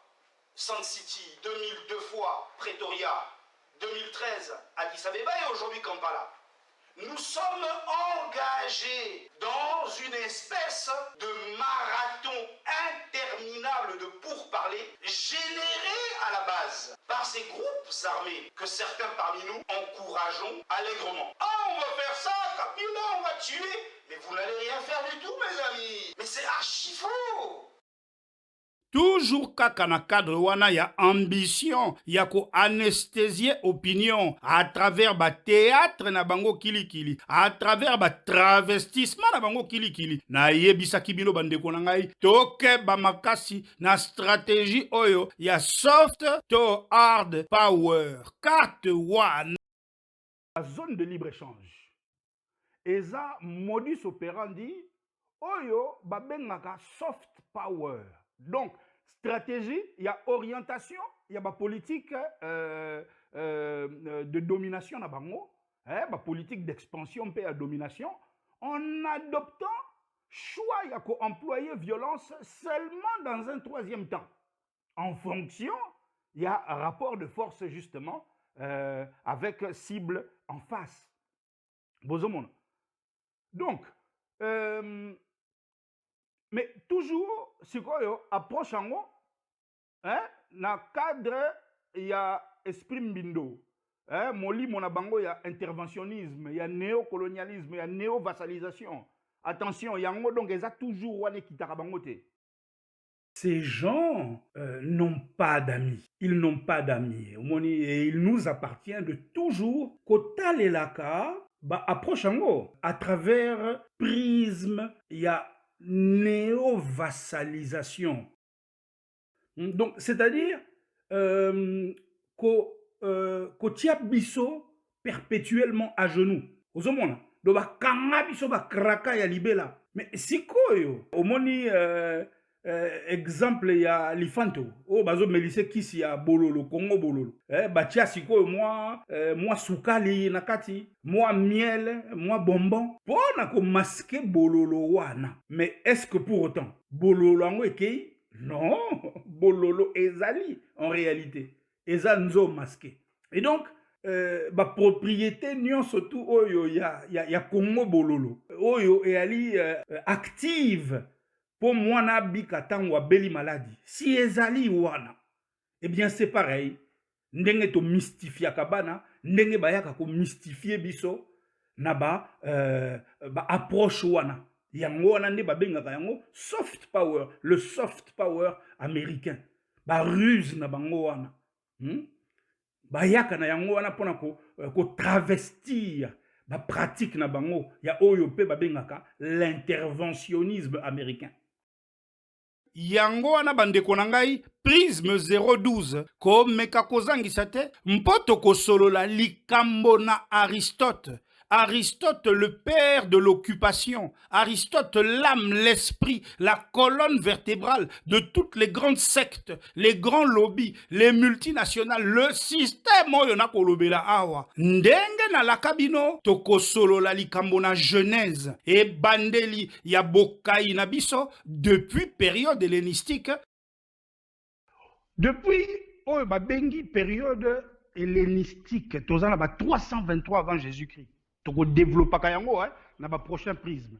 Sun City. 2002 fois, Pretoria. 2013, Addis Abeba et aujourd'hui Kampala. Nous sommes engagés dans une espèce de marathon interminable de pourparlers généré à la base par ces groupes armés que certains parmi nous encourageons allègrement. Ah, on va faire ça, Kabila, on va tuer. Mais vous n'allez rien faire du tout, mes amis. Mais c'est archi faux. Toujours kaka na cadre wana ya ambition ya ko anesthésier opinion à travers ba théâtre na bango kilikili, à travers ba travestissement na bango kilikili. Na yebisaki bino bandeko na ngai toke ba makasi na stratégie oyo ya soft to hard power. Carte one. La zone de libre-échange. Eza modus operandi oyo babengaka soft power. Donc, stratégie, il y a orientation, il y a politique de domination, politique d'expansion, à domination, en adoptant choix, il y a employer violence seulement dans un troisième temps. En fonction, il y a un rapport de force justement avec cible en face. Donc, mais toujours, si quoi, approche en haut, hein, dans le cadre, il y a esprit mbindo. Hein, moli, mon abango, il y a interventionnisme, il y a néocolonialisme, il y a néo-vassalisation. Attention, il y a un donc ils ont toujours one qui tarabangote. Ces gens n'ont pas d'amis. Ils n'ont pas d'amis. Et il nous appartient de toujours, kotal et laka, bah, approche en haut. À travers prisme, il y a néo-vassalisation. Donc, c'est-à-dire qu'au biso perpétuellement à genoux. Aux hommes, donc, kanga biso ba kraka ya libela. Mais si quoi yo? Au moni exemple ya lifanto. Oh bazo melise kisi ya bololo Congo bololo. Batia siko moi sukali nakati, moi miel, moi bonbon. Pour na ko masquer bololo wana. Mais est-ce que pour autant bololo ango ekei? Non, bololo ezali en réalité. Ezanzo masqué. Et donc propriété nyon surtout oyo ya Congo bololo. Oyo e ali active pour moi na bika tangwa beli maladie. Si ezali wana, eh bien c'est pareil. Ndenge to mystifia kabana, ndenge bayaka ko mystifier biso na approche wana. Yango wana nde babengaka yango soft power, le soft power américain. Ba ruse na bango wana. Bayaka na yango wana pona ko travestir ba pratique na bango ya oyo pe babengaka l'interventionnisme américain. Yango wana bandeko na ngai prisme 012 komeka kozangisa te mpoto kosolola likambo na Aristote. Aristote, le père de l'occupation. Aristote, l'âme, l'esprit, la colonne vertébrale de toutes les grandes sectes, les grands lobbies, les multinationales, le système oyo na kolobela awa. Ndenge na lakabino tokosolo la likambo na Genèse et bandeli ya bokai na biso depuis période hellénistique. Depuis oyo babengi période hellénistique, tozana ba 323 avant Jésus-Christ. Toko développa kayango na ba prochain prisme.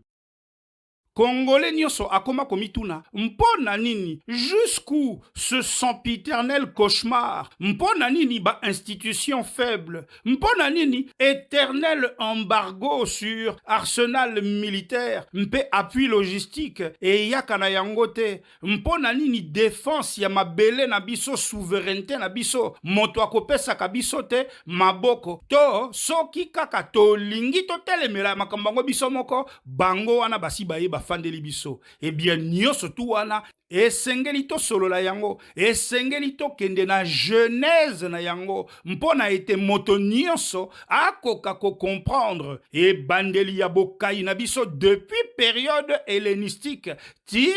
Congolais nyonso akoma komituna. Mpona nini? Jusqu'où ce sempiternel cauchemar? Mpona nini ba institution faible? Mpona nini éternel embargo sur arsenal militaire? Mpe appui logistique et yakana yangote? Mpona nini défense ya mabele na biso, souveraineté na biso? Moto akopesa ka biso te maboko. To soki kaka to lingi to telemela makambango biso moko bango wana basi baye bafandeli biso. Eh bien nyonso tu wana esengeli to solo la yango, esengeli to kende na genèse na yango, mpona ete moto nyonso akoka ko comprendre e bandeli ya bokai na biso depuis période hellénistique ti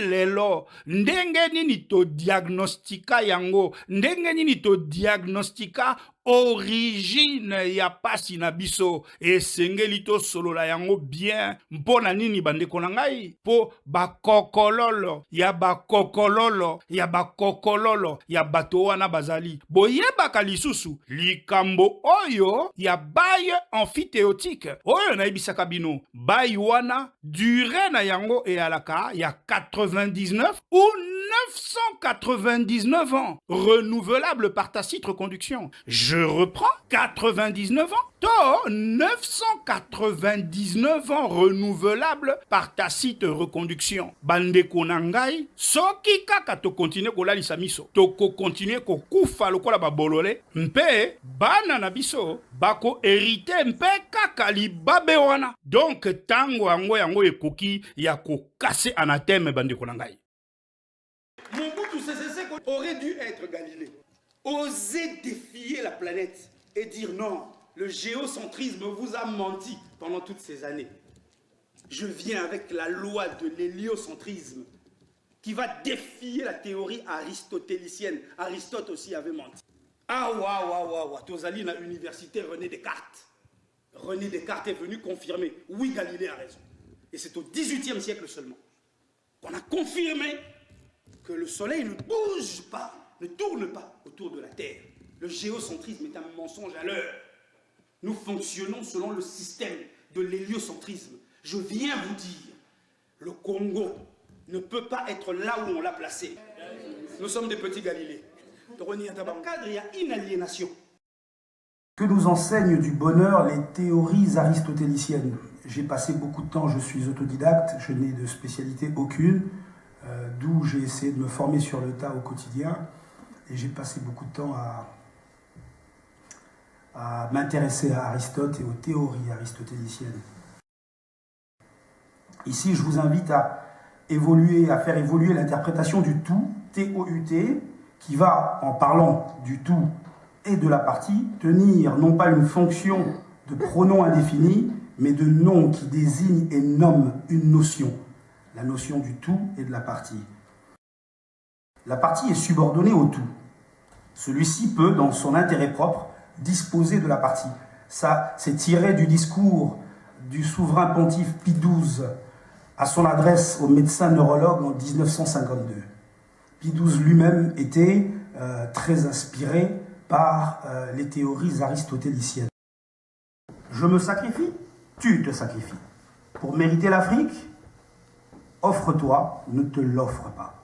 lelo. Ndenge nini to diagnostika yango, ndenge nini to diagnostika origine ya pasi na biso, esengeli to solo la yango bien. Mpona nini bandeko na ngai? Po bakokololo ya bakokololo ya bakokololo ya bato wana bazali boyebaka lisusu likambo oyo ya baye amphithéotique oyo naibisaka bino. Baye wana durée na yango eyalaka ya 99 ou 999 ans, renouvelable par tacite reconduction. Je reprends, 99 ans, to 999 ans renouvelable par tacite reconduction. Bande konangai, soki kaka to continue kolalisa miso, to ko continue ko kufa lokola babolole, mpe bana na biso bako hérité mpe kaka libabe wana. Donc tango yango ekoki ya ko kase anathème bande konangai. Mobutu Sese Seko aurait dû être Galilée. Oser défier la planète et dire non, le géocentrisme vous a menti pendant toutes ces années. Je viens avec la loi de l'héliocentrisme qui va défier la théorie aristotélicienne. Aristote aussi avait menti. Ah, waouh, Tozali na université René Descartes. René Descartes est venu confirmer, oui, Galilée a raison. Et c'est au XVIIIe siècle seulement qu'on a confirmé que le soleil ne bouge pas, ne tourne pas autour de la Terre. Le géocentrisme est un mensonge à l'heure. Nous fonctionnons selon le système de l'héliocentrisme. Je viens vous dire, le Congo ne peut pas être là où on l'a placé. Nous sommes des petits Galilées. Dans le cadre, il y a une aliénation. Que nous enseignent du bonheur les théories aristotéliciennes? J'ai passé beaucoup de temps, je suis autodidacte, je n'ai de spécialité aucune. D'où j'ai essayé de me former sur le tas au quotidien et j'ai passé beaucoup de temps à m'intéresser à Aristote et aux théories aristotéliciennes. Ici, je vous invite à faire évoluer l'interprétation du tout, T-O-U-T, qui va, en parlant du tout et de la partie, tenir non pas une fonction de pronom indéfini, mais de nom qui désigne et nomme une notion. La notion du tout et de la partie. La partie est subordonnée au tout. Celui-ci peut, dans son intérêt propre, disposer de la partie. Ça, c'est tiré du discours du souverain pontife Pie XII à son adresse au médecin neurologue en 1952. Pie XII lui-même était très inspiré par les théories aristotéliciennes. Je me sacrifie, tu te sacrifies. Pour mériter l'Afrique, offre-toi, ne te l'offre pas.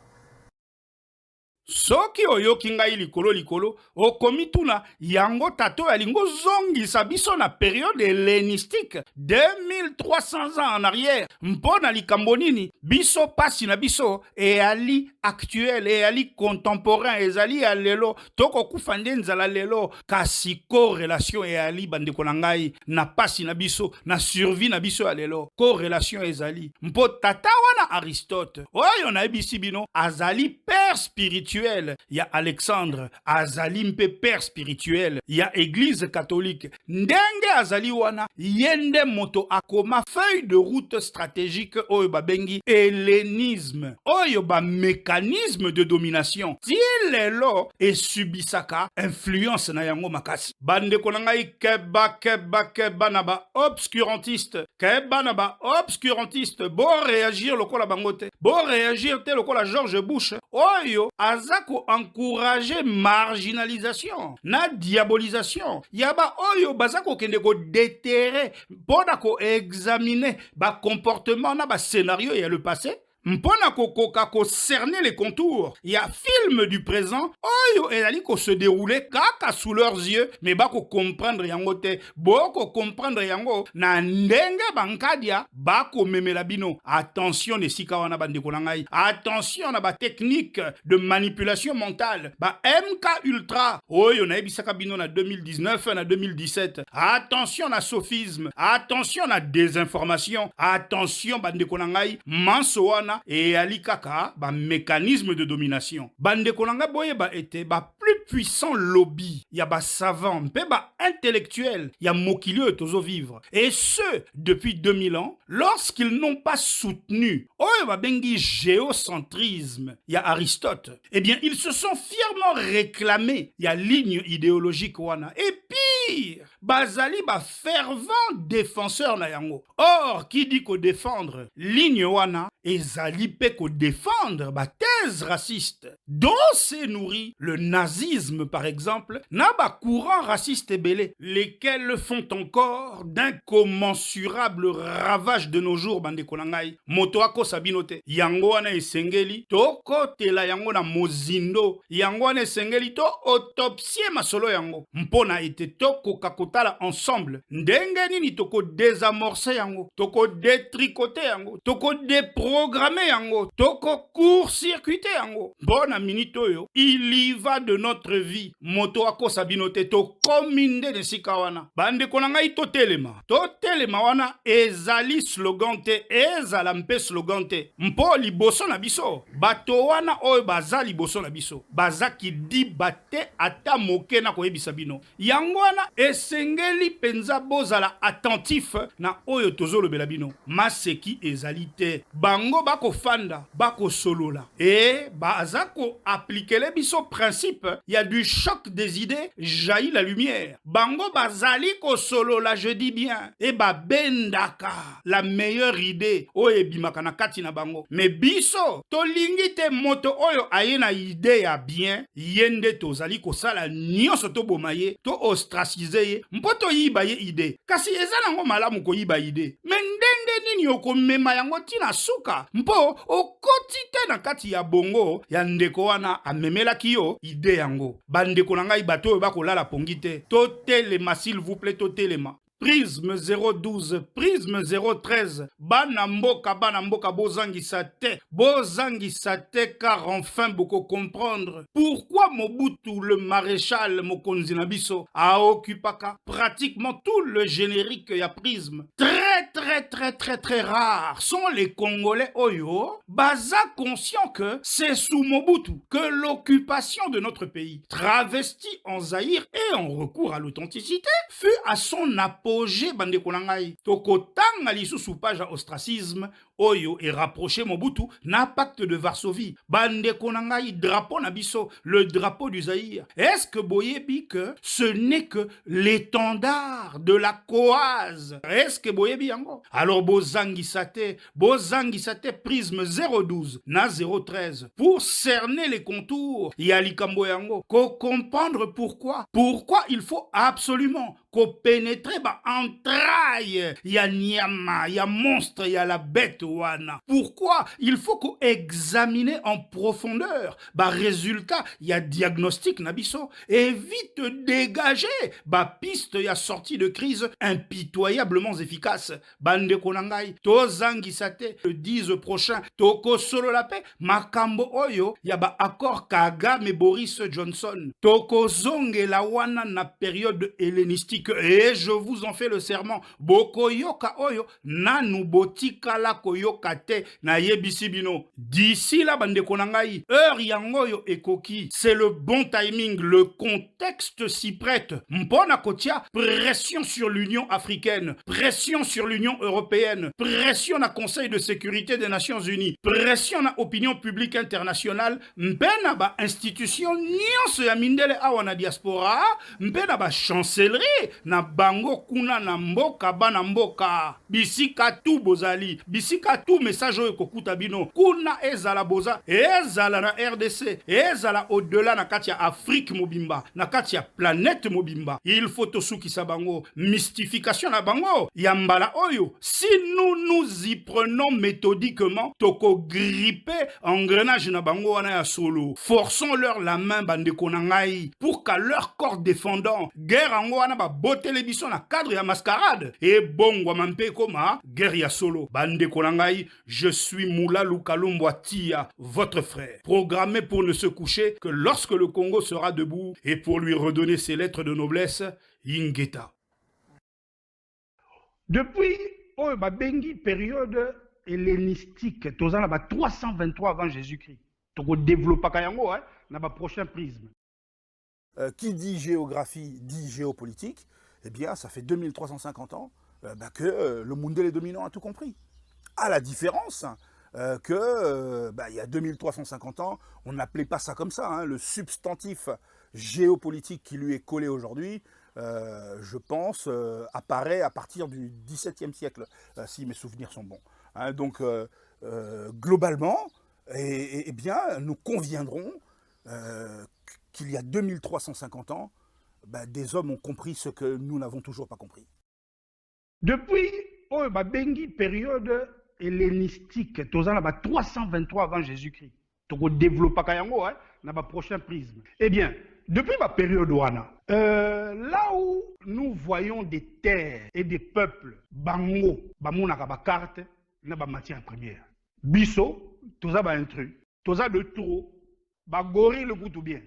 Soki oyoki ngai likolo okomituna yango tato yalingo zongisa biso na période hellénistique 2300 ans en arrière. Mpona likambo nini biso pasi na biso eyali actuel, eyali contemporain, ezali ya lelo toko kufa nde nzala lelo kasi corrélation eyali bandeko na ngai na pasi na biso na survie na biso ya lelo. Corrélation ezali mpo tata wana Aristote oyo nayebisi bino azali père spirituel. Il y a Alexandre, azali mpe père spirituel. Il y a Église catholique. Ndenge azali wana, yende moto akoma feuille de route stratégique oyo babengi hellénisme. Oyo ba mécanisme de domination. Ti lelo e subisaka influence na yango makasi. Bande konangai keba na ba obscurantiste. Keba na ba obscurantiste. Bo réagir lokola bangote. Bo réagir te lokola George Bush. Oyo azali baza ko encourager marginalisation na diabolisation ya ba oyo baza ko kende ko déterrer mpona ko examiner ba comportement na ba scénario ya le passé mpona kokoka ko cerner les contours ya film du présent oyo elali ko se dérouler kaka sous leurs yeux mais ba ko comprendre yango te boko comprendre yango na ndenge bankadia ba ko memela bino attention ne sika wana bandeko na ngai attention na ba technique de manipulation mentale ba MK Ultra oyo na ebisaka bino na 2019 na 2017 attention na sophisme attention na désinformation attention bandeko na ngai manso wana et ali kaka ba mécanisme de domination bande konanga boye ba été ba plus puissant lobby ya ba savant mpe ba intellectuel ya mokili tozo vivre et ce depuis 2000 ans lorsqu'ils n'ont pas soutenu oyo ba bengi géocentrisme ya Aristote eh bien ils se sont fièrement réclamés ya ligne idéologique wana et pire bazali ba fervent défenseur na yango or qui dit ko défendre ligne wana ezali pe ko défendre ba thèse raciste dont s'est nourri le nazisme par exemple na ba courant raciste ebele lesquels font encore d'incommensurables ravages de nos jours bande konangai moto akosa bino te yango wana esengeli tokotela yango na mozindo yango wana esengeli to autopsie masolo yango mpona ete tokoka kotala ensemble ndenge nini toko désamorcer yango toko détricoter yango toko déprogrammer yango toko court-circuiter yango bona minute oyo il y va de notre vie moto akosa bino te to kominde de sikawana bande konanga totelema wana ezali slogan te ezala mpe slogan te mpo liboso na biso bato wana oyo baza liboso na biso baza ki di bate ata moke na koyebisa bino yango wana esengeli penza bozala attentif na oyo tozolobela bino maseki ezali te bango bako fanda bako solola et baza ko appliquer biso principe il y a du choc des idées jaillit la lumière bango bazali ko solola je dis bien et ba bendaka la meilleure idée oyo ebimaka na kati na bango mais biso tolingi te moto oyo ayena idée ya bien yende tozali ko sala nyonso to bomaye to ostraciser ye mpoto yiba ye idée kasi ezala ngo malamu ko yiba idée mais ndenge nini okomema yango tina suka mpo okoti te na kati ya bongo ya ndeko wana amemelaki yo ide yango bandeko na ngai bato oyo bakolala pongi te totelema s'il vous plaît totelema Prisme 012, Prisme 013, Banamboka bozangisa te, car enfin beaucoup comprendre pourquoi Mobutu le maréchal Mokonzi na biso a occupé pratiquement tout le générique ya Prisme. Très rares sont les Congolais Oyo, baza conscient que c'est sous Mobutu que l'occupation de notre pays, travestie en Zaïre et en recours à l'authenticité, fut à son apogée bande konangai. Tokotanga lisusu page à ostracisme Oyo et rapproché Mobutu na pacte de Varsovie. Bande konangai drapeau nabiso, le drapeau du Zaïre. Est-ce que boyebi que ce n'est que l'étendard de la Coase? Est-ce que boyebi yango? Alors bozangi sate prisme 012 na 013 pour cerner les contours yalikambo yango ko comprendre pourquoi il faut absolument ko pénétrer ba entrailles ya nyama ya monstre ya la bête wana pourquoi il faut ko examiner en profondeur ba résultat ya diagnostic na biso et vite dégager ba piste ya sortie de crise impitoyablement efficace bande konangai tozangisa te le 10 prochain toko solo la paix makambo oyo ya ba accord Kagame Boris Johnson toko zongela wana na période hellénistique et je vous en fais le serment boko yoka oyo nanu botikala koyoka te na yebisi bino d'ici là bande konangai heure yangoyo ekoki c'est le bon timing le contexte s'y prête mpona kotia pression sur l'Union africaine pression sur l'Union européenne pression na Conseil de sécurité des Nations Unies pression na opinion publique internationale mpena ba institution nyonso ya mindele awa na diaspora mpena ba chancellerie te na bango kuna na mboka bana mboka. Bisika tu bozali, bisika tu message oyo kokuta bino. Kuna ezala boza, ezala na RDC, ezala au-delà na kati ya Afrique mobimba, na kati ya planète mobimba. Il faut tosukisa bango, mystification na bango, yambala oyo. Si nous y prenons méthodiquement, toko gripper engrenage na bango wana ya solo. Forçons-leur la main bandeko na ngai pour qu'à leur corps défendant, guerre ango wana ba botte les bisons na cadre ya mascarade. Et bongo mampe koma, guerre ya solo. Bandeko na ngai, je suis Moula Lukalumba Tia, votre frère, programmé pour ne se coucher que lorsque le Congo sera debout et pour lui redonner ses lettres de noblesse, Ingeta. Depuis la période hellénistique, 323 avant Jésus-Christ, on développe dans le prochain prisme. Qui dit géographie dit géopolitique, eh bien ça fait 2350 ans que le monde est dominant a tout compris. À la différence que il y a 2350 ans, on n'appelait pas ça comme ça. Hein. Le substantif géopolitique qui lui est collé aujourd'hui, je pense, apparaît à partir du XVIIe siècle, si mes souvenirs sont bons. Hein. Donc, globalement, eh bien, nous conviendrons qu'il y a 2350 ans, des hommes ont compris ce que nous n'avons toujours pas compris. Depuis la période hellénistique, 323 avant Jésus-Christ, on développe dans le prochain prisme. Eh bien, depuis la période là où nous voyons des terres et des peuples, bango, na carte, na matière première. Bisso, toza ba intrus, toza de trop, ba gorille le tout bien.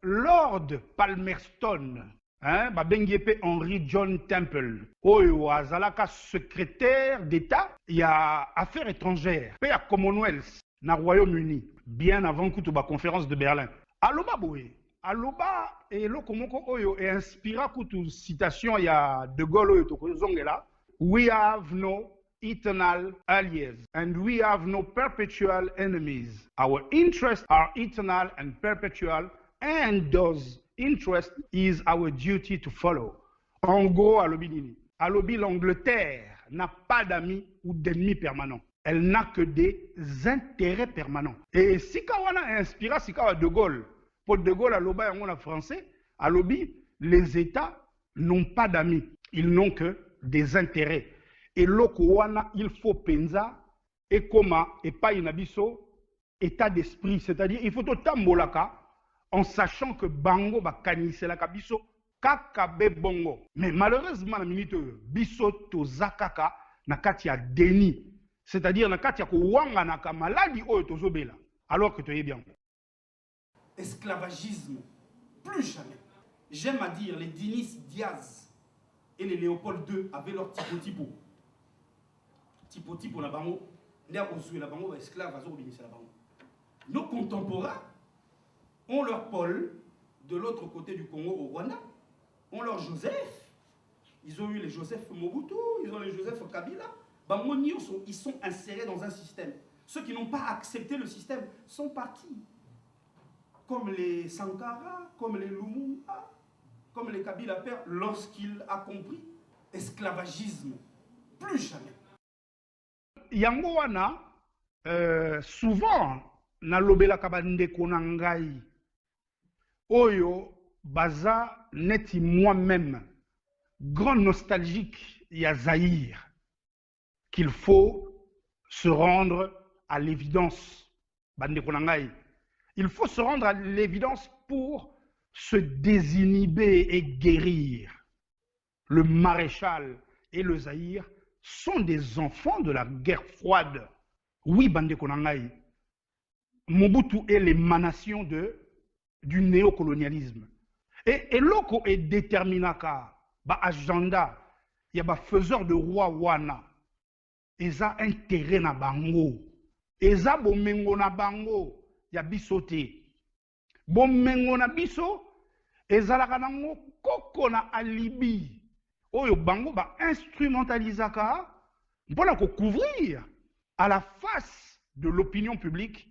Lord Palmerston, Bengiepe Henry John Temple, Oyo Azalaka secrétaire d'État, il y a affaires étrangères, il y a Commonwealth, na Royaume-Uni, bien avant que la conférence de Berlin. Aloba Boé, Aloba et Lokomoko Oyo et inspira kutu citation il y a De Gaulle Oyo Tokozongela, we have no eternal allies and we have no perpetual enemies. Our interests are eternal and perpetual, and those interest is our duty to follow. En gros, Alobi, l'Angleterre n'a pas d'amis ou d'ennemis permanents. Elle n'a que des intérêts permanents. Et si Kawana inspira Sikawa De Gaulle, pour De Gaulle, Aloba en français, Alobi, les États n'ont pas d'amis, ils n'ont que des intérêts. Et l'Okowana, il faut pensa, et koma, et pas inabiso, état d'esprit. C'est-à-dire, il faut tout tambolaka, en sachant que bango ba kanise la kabiso kakabe bongo. Mais malheureusement la minute biso to zakaka na kati ya déni, c'est-à-dire na kati ya ko wanga na ka maladi oyo tozobela alors que tu es bien. Esclavagisme, plus jamais. J'aime à dire les Dinis Diaz et les Léopold II avaient leur typo. Typo la bango, n'a osé la bango esclave azo la bango. Nos contemporains ont leur Paul de l'autre côté du Congo au Rwanda, ont leur Joseph, ils ont eu les Joseph Mobutu, ils ont les Joseph Kabila, ils sont insérés dans un système. Ceux qui n'ont pas accepté le système sont partis, comme les Sankara, comme les Lumumba, comme les Kabila père, lorsqu'il a compris esclavagisme, plus jamais. Yangowana, souvent, na lobela kabande konangai. Oyo, baza, neti moi-même, grand nostalgique, ya Zaïre, qu'il faut se rendre à l'évidence. Bande konangai. Il faut se rendre à l'évidence pour se désinhiber et guérir. Le maréchal et le Zaïre sont des enfants de la guerre froide. Oui, bande konangai. Mobutu est l'émanation du néocolonialisme. Et l'oko est déterminaka, ba agenda, il y a ba faiseur de roi wana. Eza intérêt na bango. Eza bomengo na bango, ya bisote. Bomengo na biso, eza la kanango koko na alibi. Oyo bango ba instrumentalisaka, mpona ko couvrir à la face de l'opinion publique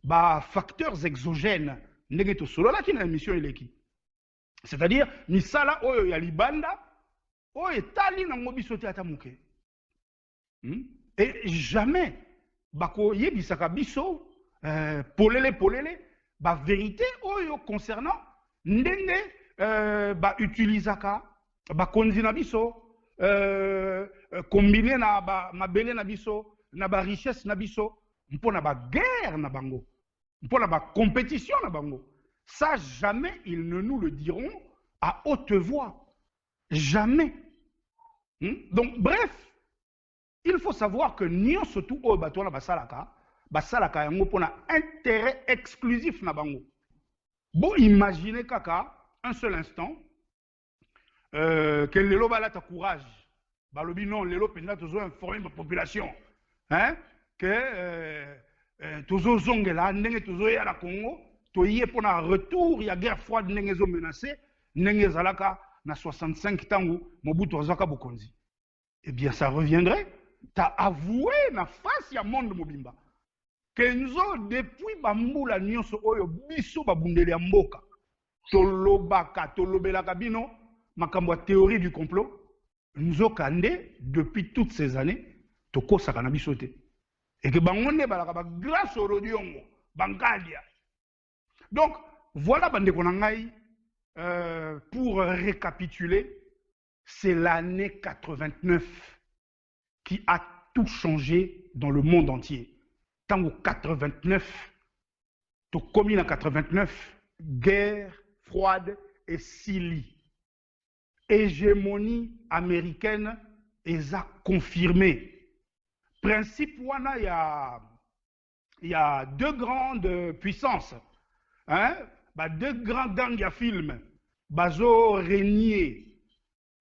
bah, facteurs exogènes. Ndenge to solo la ki na émission ileki. C'est-à-dire, misala oyo ya libanda, oyo etali na ngobiso te ata muke. Et jamais, bako yebisaka biso, polele, ba vérité oyo concernant ndenge ba utilisaka, ba konzi na biso, combiner na ba mabele na biso, na ba richesse na biso, mpona ba guerre na bango, mpona ba compétition na bango. Ça, jamais ils ne nous le diront à haute voix. Jamais. Donc, bref, il faut savoir que nous, surtout au bateau, basalaka yango pona intérêt exclusif na bango. Bon, imaginez kaka, un seul instant, que lelo balata courage. Balobi non, lelo penda tozo informer ma population. Hein? Que tozo zongela, ndenge tozo ya la Congo, toye pona retour, il y a guerre froide, ndenge zo menacé, ndenge zalaka na 65 tango, Mobutu azaka bokonzi. Eh bien, ça reviendrait. T'as avoué na face ya monde mobimba. Kenzo depuis bambula nyonso oyo biso babundeli ya mboka. Tolobaka, tolobelaka bino, makambo ya théorie du complot. Nzo kande, depuis toutes ces années, tokosaka na biso te. Et que bangonde balaka ba grâce au rodiongo, bangalia. Donc, voilà bande konangai, pour récapituler, c'est l'année 89 qui a tout changé dans le monde entier. Tant au 89, tout commis en 89, guerre froide et Syrie. Hégémonie américaine est à confirmer. Principe wana, il y a deux grandes puissances. Hein? Deux grands gangs ya film. Bazo régner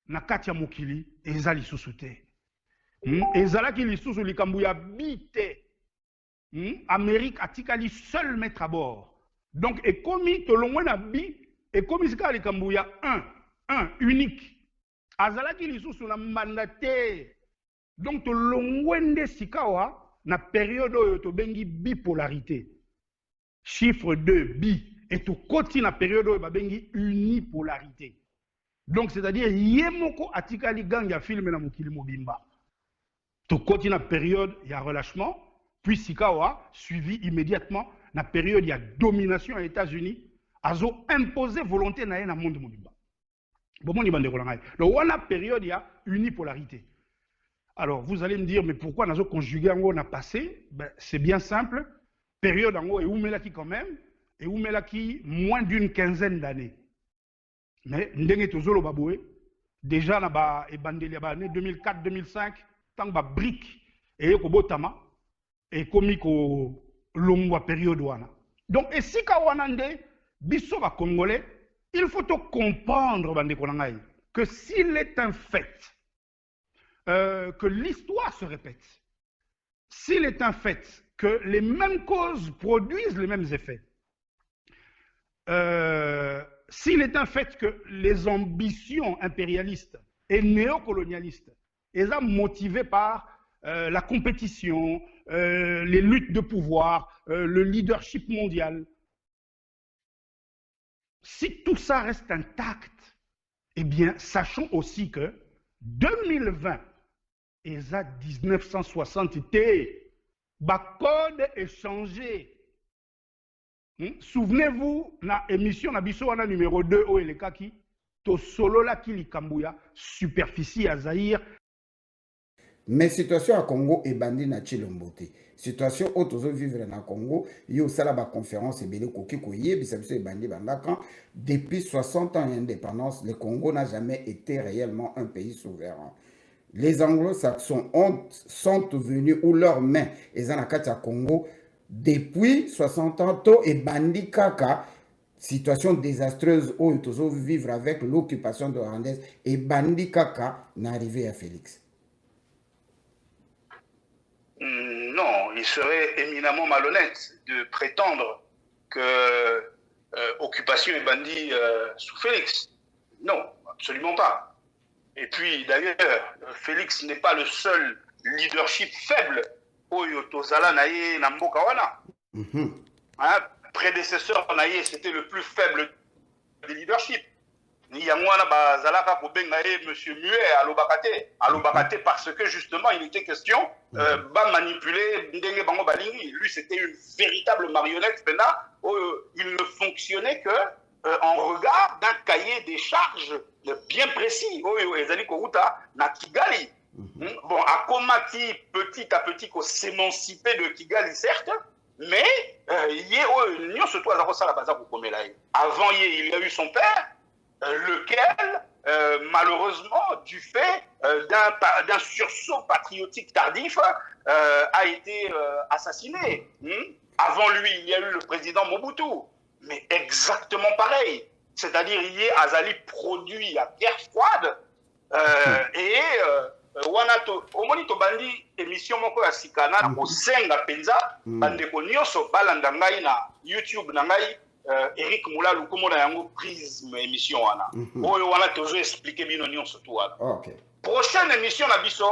na katia mokili ezali susute. Ezalaki lisusu likambu ya bite. Amérique atikali seul mettre à bord. Donc, et commis tolongwe na bi, et commis sika likambu ya un, unique. Azalaki lisusu na mandate. Donc, tolongwende sikawa na période oyo tobengi bipolarité. Chiffre 2, bi. Et tout côté na période oyo babengi unipolarité. Donc, c'est-à-dire, yemoko atikali gang ya film na mokili mobimba. Tout côté na période, il y a relâchement, puis Sikawa, suivi immédiatement, na période, il y a domination aux États-Unis, azo imposé volonté na na monde mobimba. Bon, mon ibande kolangay. Donc, on a période, il y a unipolarité. Alors, vous allez me dire, mais pourquoi nazo conjugué en a passé? Ben, c'est bien simple. Période en haut, et oumelaki quand même, et oumelaki moins d'une quinzaine d'années. Mais, ndenge tozolo baboué, déjà, na ba ebandeli ba année 2004-2005, tant ba brique et ko botama et komi ko longwa période wana. Donc et si ka wana nde biso ba congolais, il faut to comprendre bande konangai que s'il est un fait que l'histoire se répète, s'il est un fait que les mêmes causes produisent les mêmes effets, s'il est un fait que les ambitions impérialistes et néocolonialistes sont motivées par la compétition, les luttes de pouvoir, le leadership mondial. Si tout ça reste intact, eh bien, sachons aussi que 2020 et 1960, le code est changé. Souvenez-vous, na émission na biso wana numéro 2 o elekaki to solo la ki likambuya superficie à Zaïre. Mais situation à Congo est bandit na Chilombote. Situation autres vivre na Congo, yo sala ba conférence et belé koki koye bisabiso et bandit bandaka. Depuis 60 ans d'indépendance, le Congo n'a jamais été réellement un pays souverain. Les anglo-saxons sont venus ou leurs mains et zanakati à Congo depuis 60 ans to et bandit kaka. Situation désastreuse où ils doivent vivre avec l'occupation de Rwandaise et bandit kaka n'arrivé à Félix. Non, il serait éminemment malhonnête de prétendre que occupation et bandit sous Félix. Non, absolument pas. Et puis d'ailleurs, Félix n'est pas le seul leadership faible Oyo Tozala Naye Namboka wana. Prédécesseur Naye, c'était le plus faible des leaderships. Yangwana Bazalaka Kobenga et Monsieur Muet à l'Obakate parce que justement il était question de manipuler Ndenge Bango Balingi. Lui c'était une véritable marionnette. Il ne fonctionnait que en regard d'un cahier des charges bien précis. Ezali Kouta na Kigali. Bon, à Komaki petit à petit qu'on s'émanciper de Kigali certes, mais avant il y a eu son père. Lequel, malheureusement, du fait d'un sursaut patriotique tardif, a été assassiné. Avant lui, il y a eu le président Mobutu, mais exactement pareil. C'est-à-dire, il y a Azali produit à guerre froide, et Wanato, Omonito Bandi, émission Moko ya Sikana, au Senga Penza, Bandeko Nyoso, Balandangai na YouTube Nangai, Eric Moula Lukumo yango prisme émission wana. Oyo wana tozo expliquer bino nyonso tout wana. OK. Prochaine émission na biso,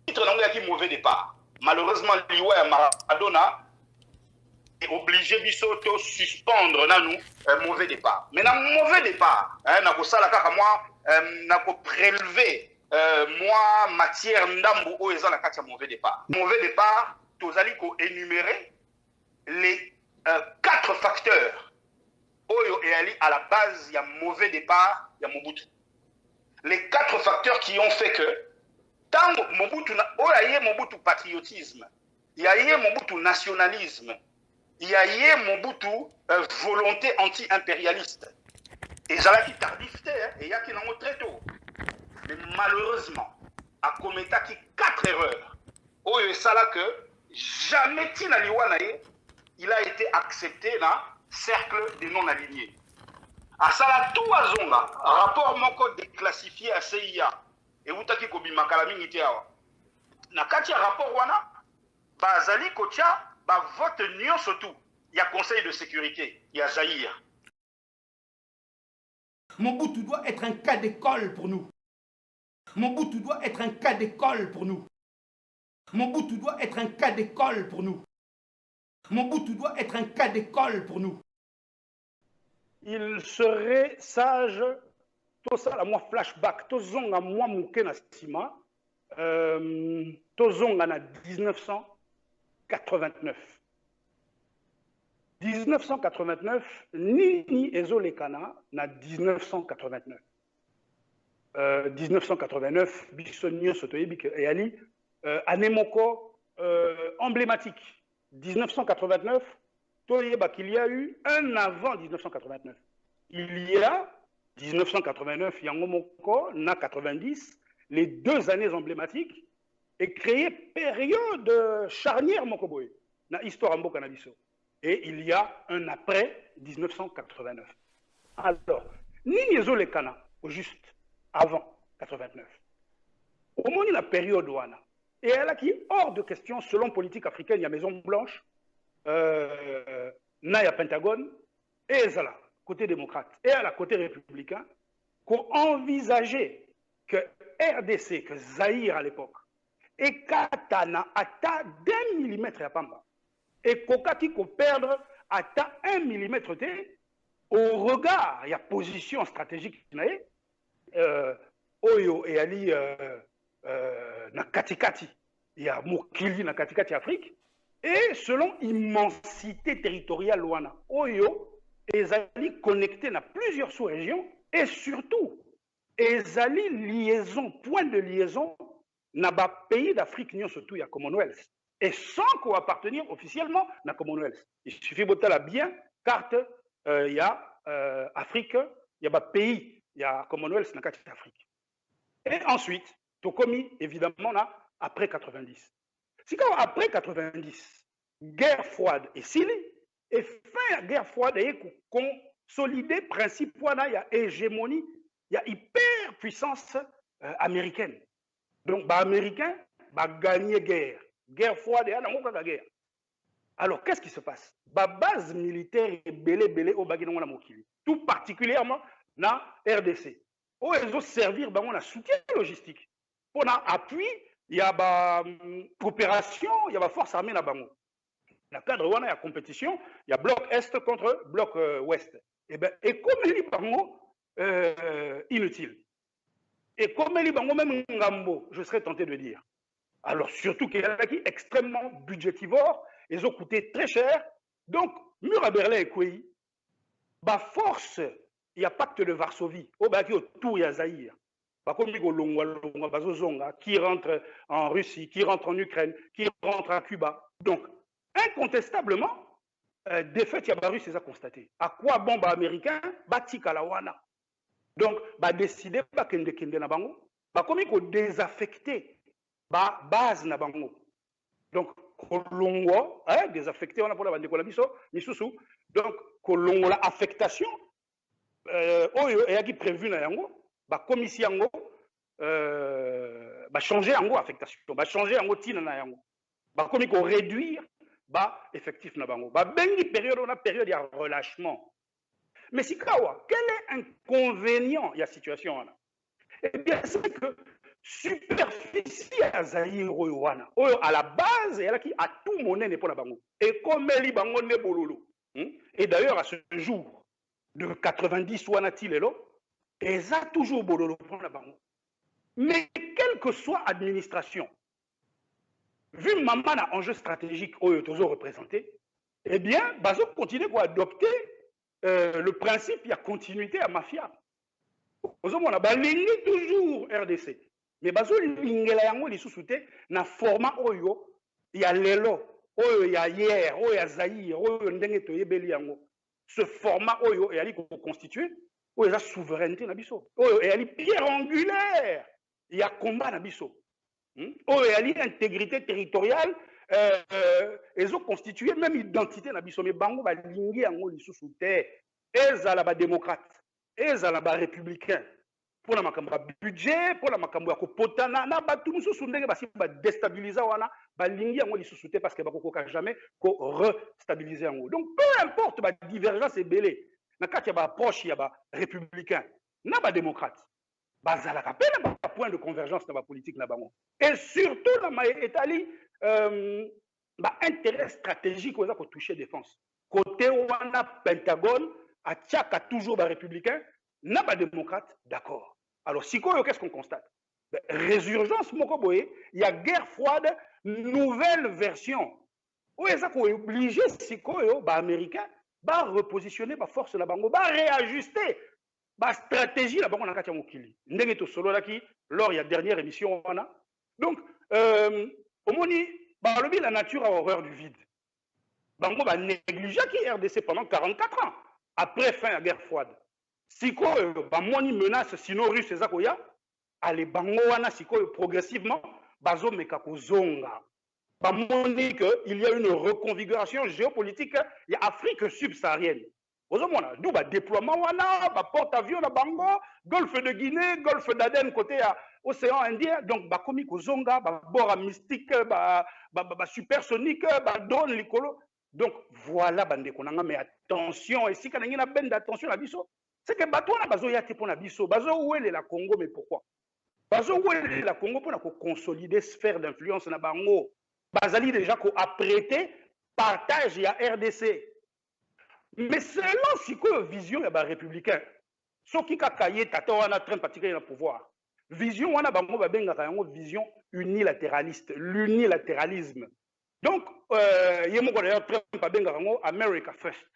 titre nango yaki mauvais départ. Malheureusement liwa ya Maradona est obligé biso to suspendre na nous mauvais départ. Mais na mauvais départ, na ko sala kaka moi na ko prélever moi matière ndambo o eza na kati ya mauvais départ. Mauvais départ, tozali ko énumérer les 4 facteurs Oyo et Ali à la base, il y a mauvais départ, il y a Mobutu. Les 4 facteurs qui ont fait que, tant Mobutu, il y a Mobutu patriotisme, il y a Mobutu nationalisme, il y a Mobutu volonté anti-impérialiste. Et ça là qui tardifté, et il y a qui n'en très tôt. Mais malheureusement, à Kometa qui 4 erreurs. Oyo et ça là que jamais Tina Liwanaye, il a été accepté là. Cercle des non-alignés. À ça, tout à zonga, rapport mon code déclassifié à CIA. Et vous t'avez dit Makalami Nitiawa. Na katia rapport wana, bazali kocha, ba vote nion surtout. Il y a Conseil de sécurité, il y a Zahir. Mobutu doit être un cas d'école pour nous. Mobutu doit être un cas d'école pour nous. Mobutu doit être un cas d'école pour nous. Mobutu doit être un cas d'école pour nous. Il serait sage, tout ça, moi flashback, tout ça, moi mouké na sima, tout ça, na 1989. 1989, ni ezolekana na 1989. 1989, bisonio sotoyebi ke eyali, anemoko emblématique. 1989, qu'il y a eu un avant 1989. Il y a 1989, Yangomoko, na 90, les 2 années emblématiques, et créé période charnière Mokoboy, na histoire Mboka Nabiso. Et il y a un après 1989. Alors, Nini Ezolekana, au juste avant 89. Au moins la période ouana. Et elle a qui hors de question, selon politique africaine, il y a Maison Blanche, Naya Pentagone, et Zala, côté démocrate, et à la côté républicain, qu'on envisageait que RDC, que Zaïre à l'époque, et Katana ata 2 mm à Pamba, et Kokati qu'on perdre ata 1 mm au regard, il y a position stratégique, Oyo et Ali na Katikati, il y a Mokili na Katikati Afrique, et selon immensité territoriale Luana, Oyo ezali connecté à plusieurs sous-régions, et surtout, ezali liaison, point de liaison, na ba pays d'Afrique, surtout il y a Commonwealth, et sans qu'on appartenir officiellement à Commonwealth. Il suffit de la bien carte, il y a Afrique, il y a pays, il y a Commonwealth dans Afrique. Et ensuite, Tokomi, évidemment, là, après 90. Si quand après 90, guerre froide et Sili, et fin guerre froide, et consolider principe, il y a hégémonie, il y a hyper puissance américaine. Donc, les Américains vont gagner guerre. Guerre froide, il y a la guerre. Alors, qu'est-ce qui se passe? La base militaire est belé au Bagino Mokili, tout particulièrement dans RDC. Où ils ont servi un soutien logistique. Pour l'appui, il y a une coopération, il y a une force armée là-bas. Dans le cadre où il y a compétition, il y a bloc Est contre bloc Ouest. Et comme il dit par mot, inutile. Et comme elle est même Ngambo, je serais tenté de dire. Alors surtout qu'il y a qui extrêmement budgétivore, ils ont coûté très cher. Donc, mur à Berlin et Kouéi, bah force, il y a pacte de Varsovie, au bas qui autour il y a Zaïre. Qui rentre en Russie, qui rentre en Ukraine, qui rentre à Cuba. Donc, incontestablement, défaite, il y a Russie, c'est à constater. À quoi bon, bah, américain, bah, Tikalawana. Donc, bah, décider, bah, Kende na bango, bah, comme il faut désaffecter, bah, base na bango. Donc, Kolongo, hein, désaffecté, on a pour la bande de Kolabiso, Misusu. Donc, Kolongo, la affectation, il y a qui prévu na yango. Bah commission yango bah changer yango affectation bah changer yango tina na yango bah comme il faut réduire bah effectif na bango bah bengi période on a période de relâchement mais si kawa quel est inconvénient il y a situation là eh bien c'est que superficie à Zaïre wana à la base elle qui à tout monnaie n'est pas la bango et comme elle bango ne bololo et d'ailleurs à ce jour de 90 wana tilelo et ça toujours bololo pour la banque. Mais quelle que soit l'administration, vu maman a enjeu stratégique toujours représenté, eh bien, Bazo continue à adopter le principe, il y a continuité à mafia. On a baligné toujours RDC. Mais Bazo lingela yango li sous-souté na format oyo, il y a lelo, oyo il y a hier, oyo il y a Zaïre, oyo ndenge toyebeli yango. Ce format oyo est allé constituer où il y a souveraineté nabiso, où il y a pierre angulaire, il y a combat nabiso, où il y a intégrité territoriale, ils ont constitué même identité nabiso, mais bango ba lingi yango li sous terre, ils ala ba démocrate, ils ala ba républicain, pour la makamba budget, pour la makamba ko potana na ba tout mususu ndenge ba si ba déstabiliser wana, ba lingi yango li sous terre parce que ba koka jamais ko restabiliser yango. Donc peu importe ba divergence est belée. Na kati ya approche ya ba républicain na ba démocrate bazalaka pe na ba point de convergence na ba politique na bango et surtout na ma etali ba intérêt stratégique oza ko toucher défense côté wana Pentagone a tiaka toujours ba républicain na ba démocrate d'accord. Alors sikoyo qu'est-ce qu'on constate? Résurgence moko boye, il y a guerre froide nouvelle version où eza ko obligé sikoyo ba américain ba repositionner ba force la bango ba réajuster ba stratégie la bango na kati ya mokili ndenge to solo laki lors il y a dernière émission wana donc omoni ba lobi la nature a horreur du vide bango ba négliger qui RDC pendant 44 ans après fin la guerre froide siko ba moni menace sino russe eza koya ale bango wana siko progressivement bazo meka kozonga. Il y a une reconfiguration géopolitique, il y a Afrique subsaharienne. D'où le déploiement, porte-avions, Bango, golfe de Guinée, golfe d'Aden, côté océan Indien. Donc, comme Zonga, bord mystique, supersonique, drone, l'icolo. Donc, voilà, mais attention, et si on a une bande d'attention à Bisso, c'est que bateau na bazo yati pour na Bisso, bazo où est la Congo, mais pourquoi? Bazo où est la Congo pour consolider sphère d'influence na Bango. Bazali déjà qu'on a prêté partage à RDC. Mais selon si que vision ya ba républicain, ce qui a caillé tata wana train particulier le pouvoir. Vision wana bango ba benga yango vision unilatéraliste, l'unilatéralisme. Donc yemo ko d'ailleurs train pa benga yango America First.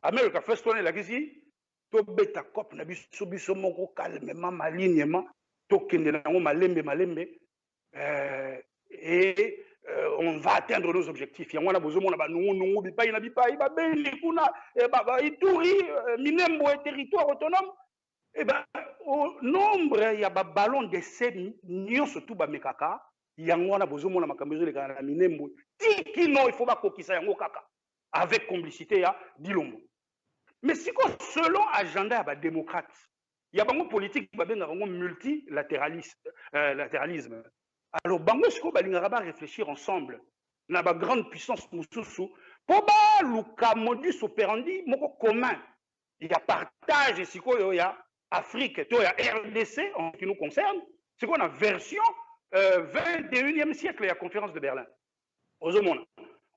America First on est là ici, to beta cop na biso biso moko calmement malignement, to kende na yango malembe et on va atteindre nos objectifs. Il y a besoin de bipai na bipai, babeli kuna, ituri, minembo et territoire autonome. Et ben au nombre il y a ballon d'essai nion surtout ba mekaka, il y a besoin de makambezo le kana minembo. Tikino il faut pas kokisa yango kaka avec complicité ya Dilombo. Mais si selon agenda ba démocrate, il y a bango politique ba benga bango multilatéralisme. Alors, bango siko balingara ba réfléchir ensemble na ba grande puissance mususu pour ba luka modus operandi moko commun. Il y a partage siko il y a Afrique, il y a RDC en ce qui nous concerne, c'est qu'on a version 21e siècle, il y a conférence de Berlin. Ozomona.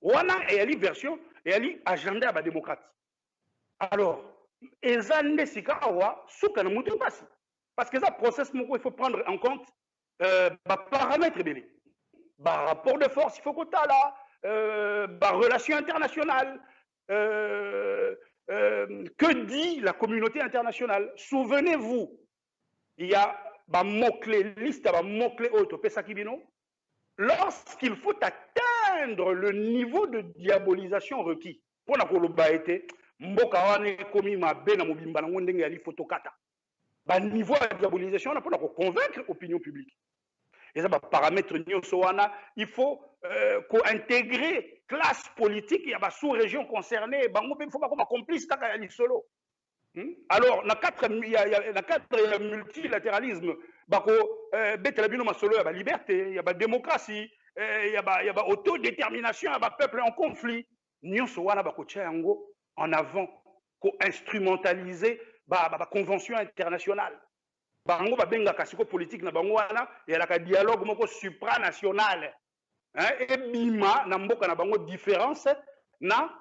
Wana et ali version et ali agenda ba démocrate. Alors, ezande sika awa suka na mutu pasi parce que ça process moko il faut prendre en compte paramètres belé rapport de force il faut kotala relations internationales que dit la communauté internationale. Souvenez-vous, il y a mot-clé, liste de mots-clés autopesakibino. Lorsqu'il faut atteindre le niveau de diabolisation requis, pour la kolobaete, mbokawane komi mabe na mobimba na ndenge yali photokata. Niveau de diabolisation, on a pour convaincre l'opinion publique. Et ça, paramètre il faut intégrer classe politique, il y a sous-région concernée, il faut pas qu'on complice solo. Alors, il y a multilatéralisme, il y a liberté, il y a démocratie, il y a autodétermination, il y a peuple en conflit. Nous sommes en avant, instrumentaliser la convention internationale. Bango babenga kasiko politique na bango wana et la dialogue moko supranational et bima na mboka na bango différence na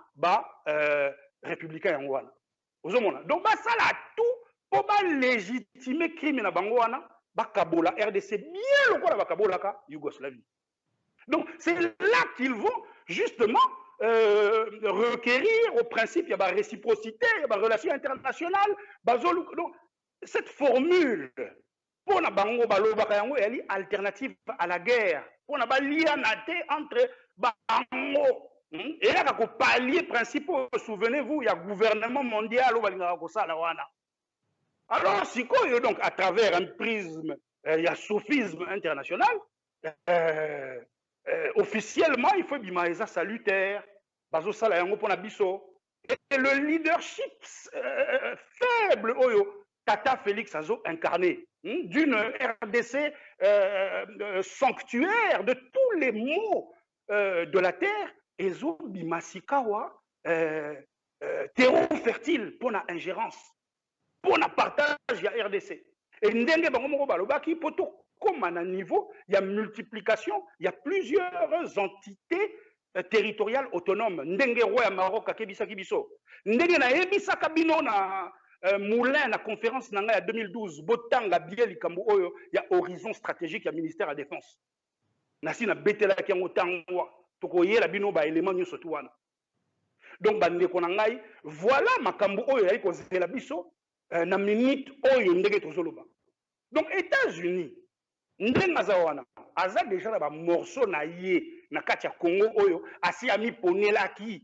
républicain yango wana ozomona donc basala tout pour légitimer crime na bango wana bakabola RDC bien lokola bakabolaka Yougoslavie. Donc c'est là qu'ils vont justement requérir au principe il y a réciprocité, il y a relation internationale, donc cette formule, pour na bango balobaka yango elle est alternative à la guerre. Pour na lianate entre bango. Et là ko palier principaux, souvenez-vous, il y a gouvernement mondial au balingaka ko sala wana. Alors siko donc à travers un prisme, il y a sophisme international. Officiellement, il faut bimaïsa salutaire, bazo sala yango pona biso. Et le leadership faible oyo Tata Félix Azo incarné d'une RDC sanctuaire de tous les maux de la terre, et zo bimasikawa terreau fertile pour la ingérence, pour la partage de RDC. Et ndenge bango moko balobaki poto comme à un niveau, il y a multiplication, il y a plusieurs entités territoriales autonomes. Ndenge roi Maroc akebisa kibiso. Ndenge na ebisa kabino na Moulin, la conférence nanga 2012, Botanga Biel Kambo Oyo, il y a horizon stratégique, il y a ministère à la défense. Nasi na betela ki ngo tangwa, tokoye la bino ba élément nyo sotuana. Donc bande konangai, voilà makambo oyo yali ko zela biso na minute oyo ndenge tozoloba. Donc États-Unis, ndenga zawana, aza déjà ba morceau na ye na kati ya Congo oyo, asi ami ponela ki.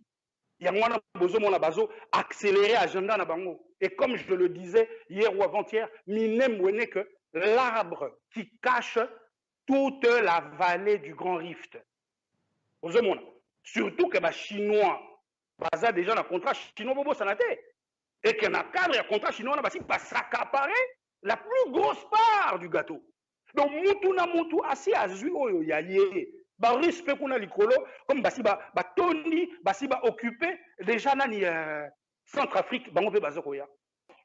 Yangwana bozo mona bazo accélérer agenda na bango. Et comme je le disais hier ou avant-hier, minem wene que l'arbre qui cache toute la vallée du Grand Rift. Surtout que les Chinois, baza déjà dans le contrat chinois bobo sanate. Et que dans le cadre du contrat chinois, on va s'accaparer la plus grosse part du gâteau. Donc, mutu na mutu asi azu oyo yaye. Ba respect kuna likolo comme basi ba toni basi ba occupé déjà nani Centrafrique bango pe bazokoya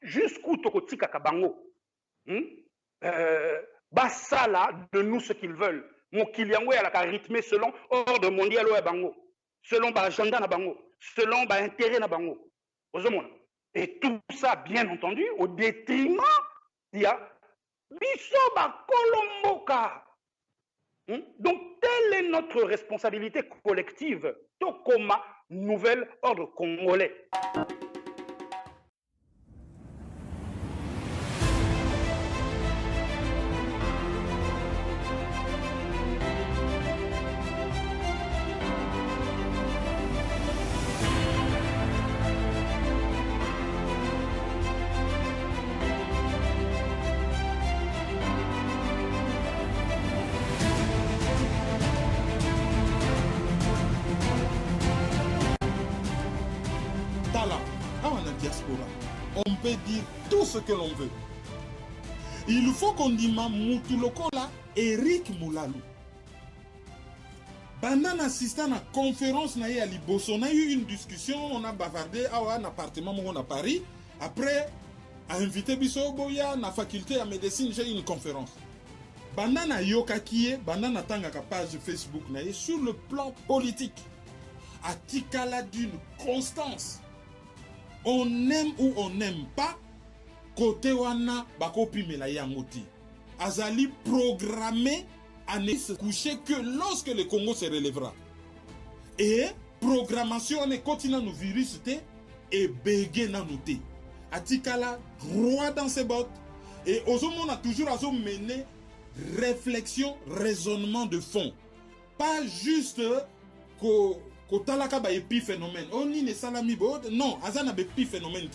jusqu'où tokotika ka bango basala de nous ce qu'ils veulent mokili yango ya la rythmé selon ordre mondial oya bango selon ba agenda na bango selon ba intérêt na bango ozomona et tout ça bien entendu au détriment il y a biso ba kolomboka. Donc, telle est notre responsabilité collective, Tokoma, nouvel ordre congolais. On peut dire tout ce que l'on veut. Il faut qu'on dise Moutulokola Eric Moulalou. Pendant assistant à la conférence à Liboso, on a eu une discussion, on a bavardé à un appartement à Paris. Après, a invité Bissoboya à la faculté de médecine, j'ai eu une conférence. Pendant Yoka Kie, pendant Tanga page Facebook, sur le plan politique, à Tikala d'une constance. On aime ou on n'aime pas, côté wana bakopi mela yangoti. Azali programmé à ne se coucher que lorsque le Congo se relèvera. Et programmation ne continue nous virus et bégué na nous. Atikala droit dans ses bottes. Et on a toujours mené réflexion, raisonnement de fond. Pas juste ko talaka ba épiphénomène. On ni ne salami bod. Non, azana ba épiphénomène.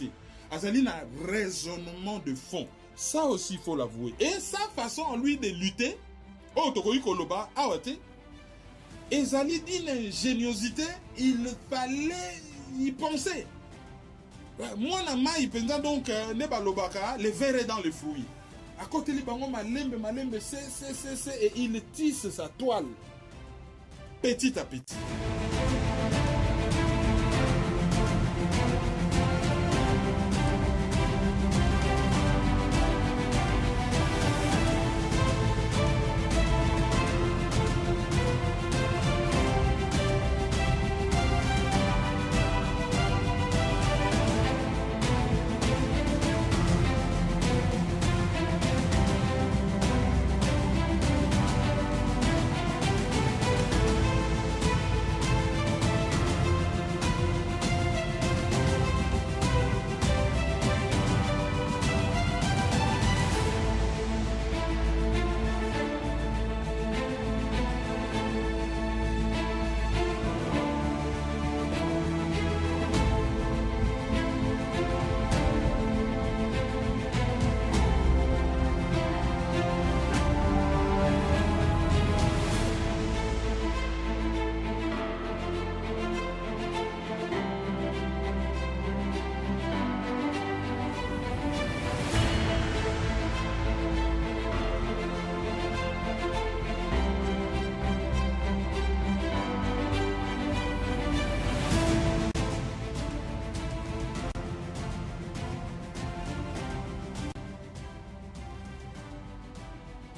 Azali na raisonnement de fond. Ça aussi il faut l'avouer. Et sa façon en lui de lutter, oh tokoyi koloba, awate. Ezali d'une ingéniosité, il fallait y penser. Moi na ma ipenza donc ne balobaka le verre dans le fruit. À côté li bango malembe c'est et il tisse sa toile petit à petit.